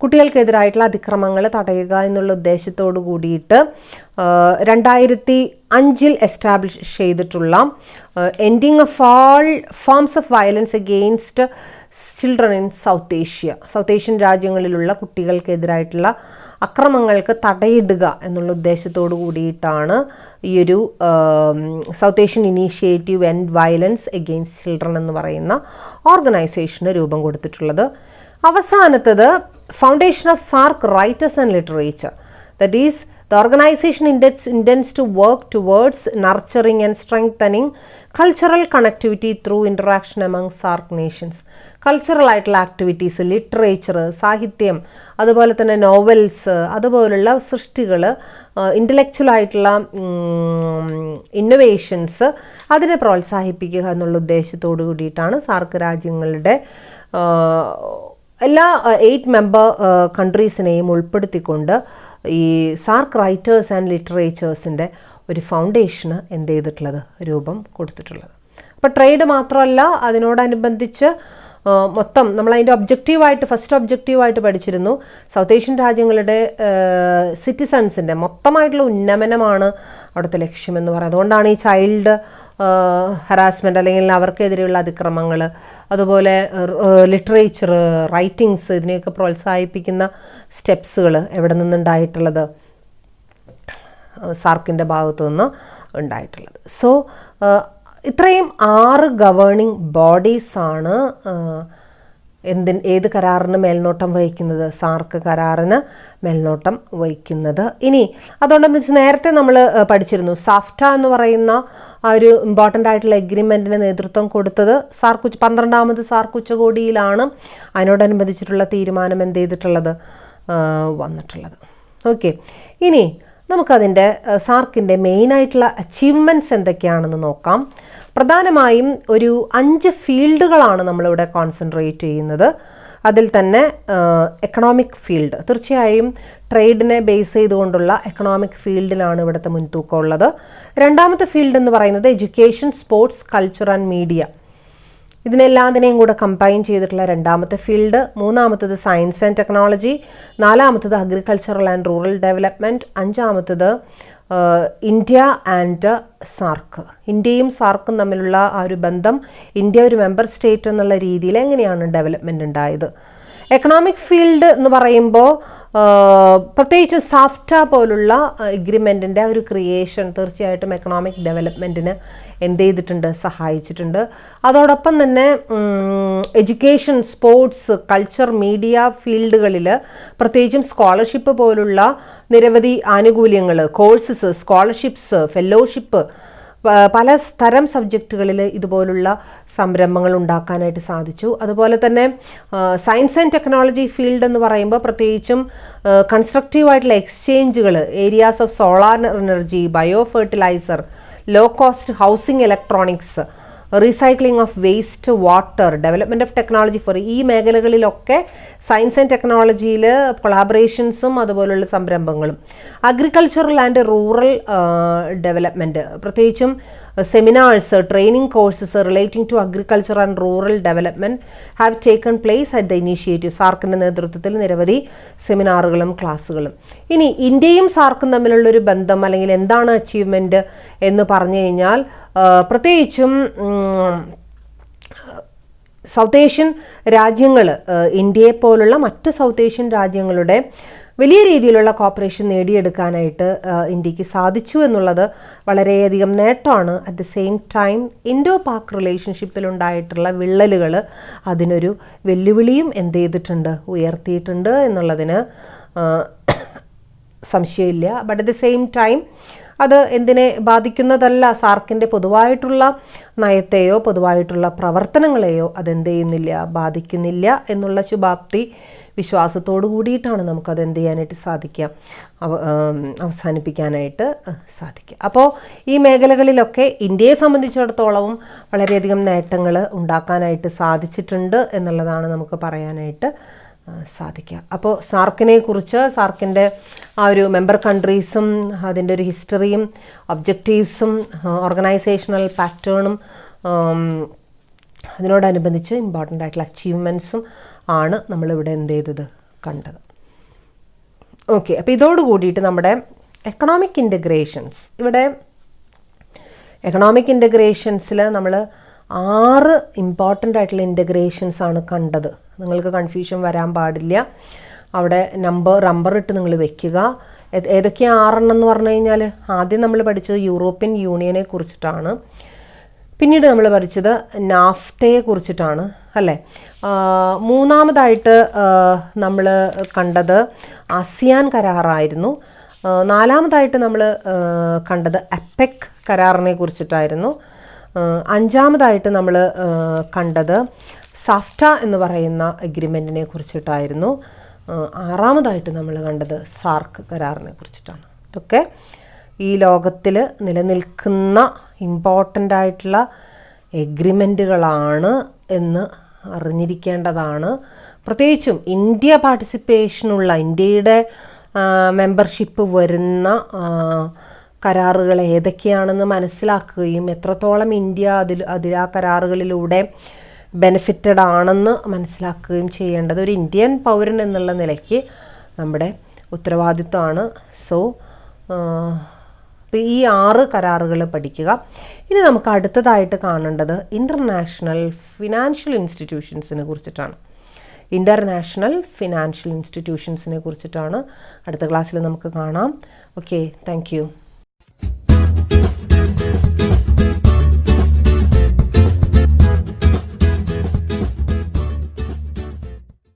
Speaker 1: കുട്ടികൾക്കെതിരായിട്ടുള്ള അതിക്രമങ്ങൾ തടയുക എന്നുള്ള ഉദ്ദേശത്തോടു കൂടിയിട്ട് 2005 എസ്റ്റാബ്ലിഷ് ചെയ്തിട്ടുള്ള ending of all forms of violence against children in South Asian രാജ്യങ്ങളിലുള്ള കുട്ടികൾക്കെതിരായിട്ടുള്ള അക്രമങ്ങൾക്ക് തടയിടുക എന്നുള്ള ഉദ്ദേശത്തോടു കൂടിയിട്ടാണ് ഈ ഒരു South Asian initiative end violence against children എന്ന് പറയുന്ന ഓർഗനൈസേഷന് രൂപം കൊടുത്തിട്ടുള്ളത്. അവസാനത്തത് foundation of SAARC writers and literature. That is the organization intends to work towards nurturing and strengthening cultural connectivity through interaction among SAARC nations. Cultural ആയിട്ടുള്ള ആക്ടിവിറ്റീസ്, ലിറ്ററേച്ചർ, സാഹിത്യം, അതുപോലെ തന്നെ നോവൽസ്, അതുപോലുള്ള സൃഷ്ടികൾ, ഇൻ്റലക്ച്വൽ ആയിട്ടുള്ള ഇന്നൊവേഷൻസ് അതിനെ പ്രോത്സാഹിപ്പിക്കുക എന്നുള്ള ഉദ്ദേശത്തോടു കൂടിയിട്ടാണ് സാർക്ക് രാജ്യങ്ങളുടെ എല്ലാ 8 മെമ്പർ കൺട്രീസിനെയും ഉൾപ്പെടുത്തിക്കൊണ്ട് ഈ സാർക്ക് റൈറ്റേഴ്സ് ആൻഡ് ലിറ്ററേച്ചേഴ്സിൻ്റെ ഒരു ഫൗണ്ടേഷന് എന്ത് ചെയ്തിട്ടുള്ളത്, രൂപം കൊടുത്തിട്ടുള്ളത്. അപ്പോൾ ട്രേഡ് മാത്രമല്ല, അതിനോടനുബന്ധിച്ച് മൊത്തം നമ്മളതിൻ്റെ ഫസ്റ്റ് ഒബ്ജക്റ്റീവായിട്ട് പഠിച്ചിരുന്നു. സൗത്ത് ഏഷ്യൻ രാജ്യങ്ങളുടെ സിറ്റിസൺസിൻ്റെ മൊത്തമായിട്ടുള്ള ഉന്നമനമാണ് അവിടുത്തെ ലക്ഷ്യമെന്ന് പറയുന്നത്. അതുകൊണ്ടാണ് ഈ ചൈൽഡ് ഹറാസ്മെൻ്റ് അല്ലെങ്കിൽ അവർക്കെതിരെയുള്ള അതിക്രമങ്ങൾ, അതുപോലെ ലിറ്ററേച്ചർ, റൈറ്റിങ്സ്, ഇതിനെയൊക്കെ പ്രോത്സാഹിപ്പിക്കുന്ന സ്റ്റെപ്സുകൾ എവിടെ നിന്നുണ്ടായിട്ടുള്ളത്, സാർക്കിൻ്റെ ഭാഗത്തു നിന്ന് ഉണ്ടായിട്ടുള്ളത്. സോ ഇത്രയും 6 ഗവേണിംഗ് ബോഡീസാണ് ഏത് കരാറിന് മേൽനോട്ടം വഹിക്കുന്നത്, സാർക്ക് കരാറിന് മേൽനോട്ടം വഹിക്കുന്നത്. ഇനി അതുകൊണ്ട് നേരത്തെ നമ്മൾ പഠിച്ചിരുന്നു, സാഫ്റ്റ എന്ന് പറയുന്ന ആ ഒരു ഇമ്പോർട്ടൻ്റ് ആയിട്ടുള്ള എഗ്രിമെൻറ്റിന് നേതൃത്വം കൊടുത്തത് 12ാമത് സാർക്ക് ഉച്ചകോടിയിലാണ്. അതിനോടനുബന്ധിച്ചിട്ടുള്ള തീരുമാനം എന്ത് ചെയ്തിട്ടുള്ളത്, വന്നിട്ടുള്ളത്. ഓക്കെ, ഇനി നമുക്കതിൻ്റെ സാർക്കിൻ്റെ മെയിനായിട്ടുള്ള അച്ചീവ്മെൻറ്റ്സ് എന്തൊക്കെയാണെന്ന് നോക്കാം. പ്രധാനമായും ഒരു 5 ഫീൽഡുകളാണ് നമ്മളിവിടെ കോൺസെൻട്രേറ്റ് ചെയ്യുന്നത്. അതിൽ തന്നെ എക്കണോമിക് ഫീൽഡ്, തീർച്ചയായും ട്രേഡിനെ ബേസ് ചെയ്തുകൊണ്ടുള്ള എക്കണോമിക് ഫീൽഡിലാണ് ഇവിടുത്തെ മുൻതൂക്കമുള്ളത്. രണ്ടാമത്തെ ഫീൽഡ് എന്ന് പറയുന്നത് education, sports, culture and media, ഇതിനെല്ലാത്തിനെയും കൂടെ കമ്പൈൻ ചെയ്തിട്ടുള്ള രണ്ടാമത്തെ ഫീൽഡ്. മൂന്നാമത്തത് സയൻസ് ആൻഡ് ടെക്നോളജി. നാലാമത്തത് അഗ്രികൾച്ചറൽ ആൻഡ് റൂറൽ ഡെവലപ്മെൻറ്റ്. അഞ്ചാമത്തത് ഇന്ത്യ ആൻഡ് സാർക്ക്, ഇന്ത്യയും സാർക്കും തമ്മിലുള്ള ആ ഒരു ബന്ധം, ഇന്ത്യ ഒരു മെമ്പർ സ്റ്റേറ്റ് എന്നുള്ള രീതിയിൽ എങ്ങനെയാണ് ഡെവലപ്മെൻറ്റ് ഉണ്ടായത്. എക്കണോമിക് ഫീൽഡ് എന്ന് പറയുമ്പോൾ പ്രത്യേകിച്ച് സാഫ്റ്റ പോലുള്ള എഗ്രിമെൻറ്റിൻ്റെ ഒരു ക്രിയേഷൻ തീർച്ചയായിട്ടും എക്കണോമിക് ഡെവലപ്മെൻറ്റിന് എന്ത് ചെയ്തിട്ടുണ്ട്, സഹായിച്ചിട്ടുണ്ട്. അതോടൊപ്പം തന്നെ എഡ്യൂക്കേഷൻ, സ്പോർട്സ്, കൾച്ചർ, മീഡിയ ഫീൽഡുകളിൽ പ്രത്യേകിച്ചും സ്കോളർഷിപ്പ് പോലുള്ള നിരവധി ആനുകൂല്യങ്ങൾ, കോഴ്സസ്, സ്കോളർഷിപ്സ്, ഫെലോഷിപ്പ്, പല തരം സബ്ജക്റ്റുകളിൽ ഇതുപോലുള്ള സംരംഭങ്ങൾ ഉണ്ടാക്കാനായിട്ട് സാധിച്ചു. അതുപോലെ തന്നെ സയൻസ് ആൻഡ് ടെക്നോളജി ഫീൽഡ് എന്ന് പറയുമ്പോൾ പ്രത്യേകിച്ചും കൺസ്ട്രക്റ്റീവായിട്ടുള്ള എക്സ്ചേഞ്ചുകൾ, areas of solar energy, bio fertilizer, low cost housing, electronics, recycling of waste water, development of technology for ഈ മേഖലകളിലൊക്കെ സയൻസ് ആൻഡ് ടെക്നോളജിയിൽ കൊളാബറേഷൻസും അതുപോലുള്ള സംരംഭങ്ങളും. അഗ്രികൾച്ചറൽ ആൻഡ് റൂറൽ ഡെവലപ്മെൻറ്റ്, പ്രത്യേകിച്ചും seminars, training courses relating to agriculture and rural development have taken place at the initiative. സാർക്കിൻ്റെ നേതൃത്വത്തിൽ നിരവധി സെമിനാറുകളും ക്ലാസ്സുകളും. ഇനി ഇന്ത്യയും സാർക്കും തമ്മിലുള്ളൊരു ബന്ധം അല്ലെങ്കിൽ എന്താണ് അച്ചീവ്മെൻറ്റ് എന്ന് പറഞ്ഞു കഴിഞ്ഞാൽ പ്രത്യേകിച്ചും സൗത്ത് ഏഷ്യൻ രാജ്യങ്ങൾ, ഇന്ത്യയെ പോലുള്ള മറ്റ് സൗത്ത് ഏഷ്യൻ രാജ്യങ്ങളുടെ വലിയ രീതിയിലുള്ള കോപ്പറേഷൻ നേടിയെടുക്കാനായിട്ട് ഇന്ത്യക്ക് സാധിച്ചു എന്നുള്ളത് വളരെയധികം നേട്ടമാണ്. At the same time Indo Pak റിലേഷൻഷിപ്പിലുണ്ടായിട്ടുള്ള വിള്ളലുകൾ അതിനൊരു വെല്ലുവിളിയും എന്ത് ചെയ്തിട്ടുണ്ട്, ഉയർത്തിയിട്ടുണ്ട് എന്നുള്ളതിന് സംശയമില്ല. But at the same time അത് എന്തിനെ ബാധിക്കുന്നതല്ല, സാർക്കിൻ്റെ പൊതുവായിട്ടുള്ള നയത്തെയോ പൊതുവായിട്ടുള്ള പ്രവർത്തനങ്ങളെയോ അതെന്ത് ചെയ്യുന്നില്ല, ബാധിക്കുന്നില്ല എന്നുള്ള ശുഭാപ്തി വിശ്വാസത്തോടു കൂടിയിട്ടാണ് നമുക്കത് എന്ത് ചെയ്യാനായിട്ട് സാധിക്കുക, അവസാനിപ്പിക്കാനായിട്ട് സാധിക്കുക. അപ്പോൾ ഈ മേഖലകളിലൊക്കെ ഇന്ത്യയെ സംബന്ധിച്ചിടത്തോളവും വളരെയധികം നേട്ടങ്ങൾ ഉണ്ടാക്കാനായിട്ട് സാധിച്ചിട്ടുണ്ട് എന്നുള്ളതാണ് നമുക്ക് പറയാനായിട്ട് സാധിക്കുക. അപ്പോൾ സാർക്കിനെ കുറിച്ച്, സാർക്കിൻ്റെ ആ ഒരു മെമ്പർ കൺട്രീസും അതിൻ്റെ ഒരു ഹിസ്റ്ററിയും ഒബ്ജക്റ്റീവ്സും ഓർഗനൈസേഷണൽ പാറ്റേണും അതിനോടനുബന്ധിച്ച് ഇമ്പോർട്ടൻ്റ് ആയിട്ടുള്ള അച്ചീവ്മെൻറ്റ്സും ആണ് നമ്മളിവിടെ എന്ത് ചെയ്തത്, കണ്ടത്. ഓക്കെ, അപ്പോൾ ഇതോട് കൂടിയിട്ട് നമ്മുടെ എക്കണോമിക് ഇൻ്റഗ്രേഷൻസ്, ഇവിടെ എക്കണോമിക് ഇൻ്റഗ്രേഷൻസിൽ നമ്മൾ 6 ഇമ്പോർട്ടൻ്റ് ആയിട്ടുള്ള ഇൻ്റഗ്രേഷൻസ് ആണ് കണ്ടത്. നിങ്ങൾക്ക് കൺഫ്യൂഷൻ വരാൻ പാടില്ല, അവിടെ റമ്പർ ഇട്ട് നിങ്ങൾ വെക്കുക. ഏതൊക്കെയാണ് 6 എന്ന് പറഞ്ഞു കഴിഞ്ഞാൽ, ആദ്യം നമ്മൾ പഠിച്ചത് യൂറോപ്യൻ യൂണിയനെ കുറിച്ചിട്ടാണ്, പിന്നീട് നമ്മൾ പഠിച്ചത് നാഫ്റ്റയെ കുറിച്ചിട്ടാണ് അല്ലേ. മൂന്നാമതായിട്ട് നമ്മൾ കണ്ടത് ആസിയാൻ കരാറായിരുന്നു. നാലാമതായിട്ട് നമ്മൾ കണ്ടത് അപ്പെക് കരാറിനെ കുറിച്ചിട്ടായിരുന്നു. അഞ്ചാമതായിട്ട് നമ്മൾ കണ്ടത് സാഫ്റ്റ എന്ന് പറയുന്ന എഗ്രിമെൻറ്റിനെ കുറിച്ചിട്ടായിരുന്നു. ആറാമതായിട്ട് നമ്മൾ കണ്ടത് സാർക്ക് കരാറിനെ കുറിച്ചിട്ടാണ്. ഇതൊക്കെ ഈ ലോകത്തിൽ നിലനിൽക്കുന്ന ഇമ്പോർട്ടൻ്റ് ആയിട്ടുള്ള എഗ്രിമെൻറ്റുകളാണ് എന്ന് അറിഞ്ഞിരിക്കേണ്ടതാണ്. പ്രത്യേകിച്ചും ഇന്ത്യ പാർട്ടിസിപ്പേഷനുള്ള, ഇന്ത്യയുടെ മെമ്പർഷിപ്പ് വരുന്ന കരാറുകൾ ഏതൊക്കെയാണെന്ന് മനസ്സിലാക്കുകയും എത്രത്തോളം ഇന്ത്യ അതിൽ ആ കരാറുകളിലൂടെ ബെനിഫിറ്റഡ് ആണെന്ന് മനസ്സിലാക്കുകയും ചെയ്യേണ്ടത് ഒരു ഇന്ത്യൻ പൗരൻ എന്നുള്ള നിലയ്ക്ക് നമ്മുടെ ഉത്തരവാദിത്വമാണ്. സോ ഈ 6 കരാറുകൾ പഠിക്കുക. ഇനി നമുക്ക് അടുത്തതായിട്ട് കാണേണ്ടത് ഇൻ്റർനാഷണൽ ഫിനാൻഷ്യൽ ഇൻസ്റ്റിറ്റ്യൂഷൻസിനെ കുറിച്ചിട്ടാണ്. ഇൻ്റർനാഷണൽ ഫിനാൻഷ്യൽ ഇൻസ്റ്റിറ്റ്യൂഷൻസിനെ കുറിച്ചിട്ടാണ് അടുത്ത ക്ലാസ്സിൽ നമുക്ക് കാണാം. Okay, thank you.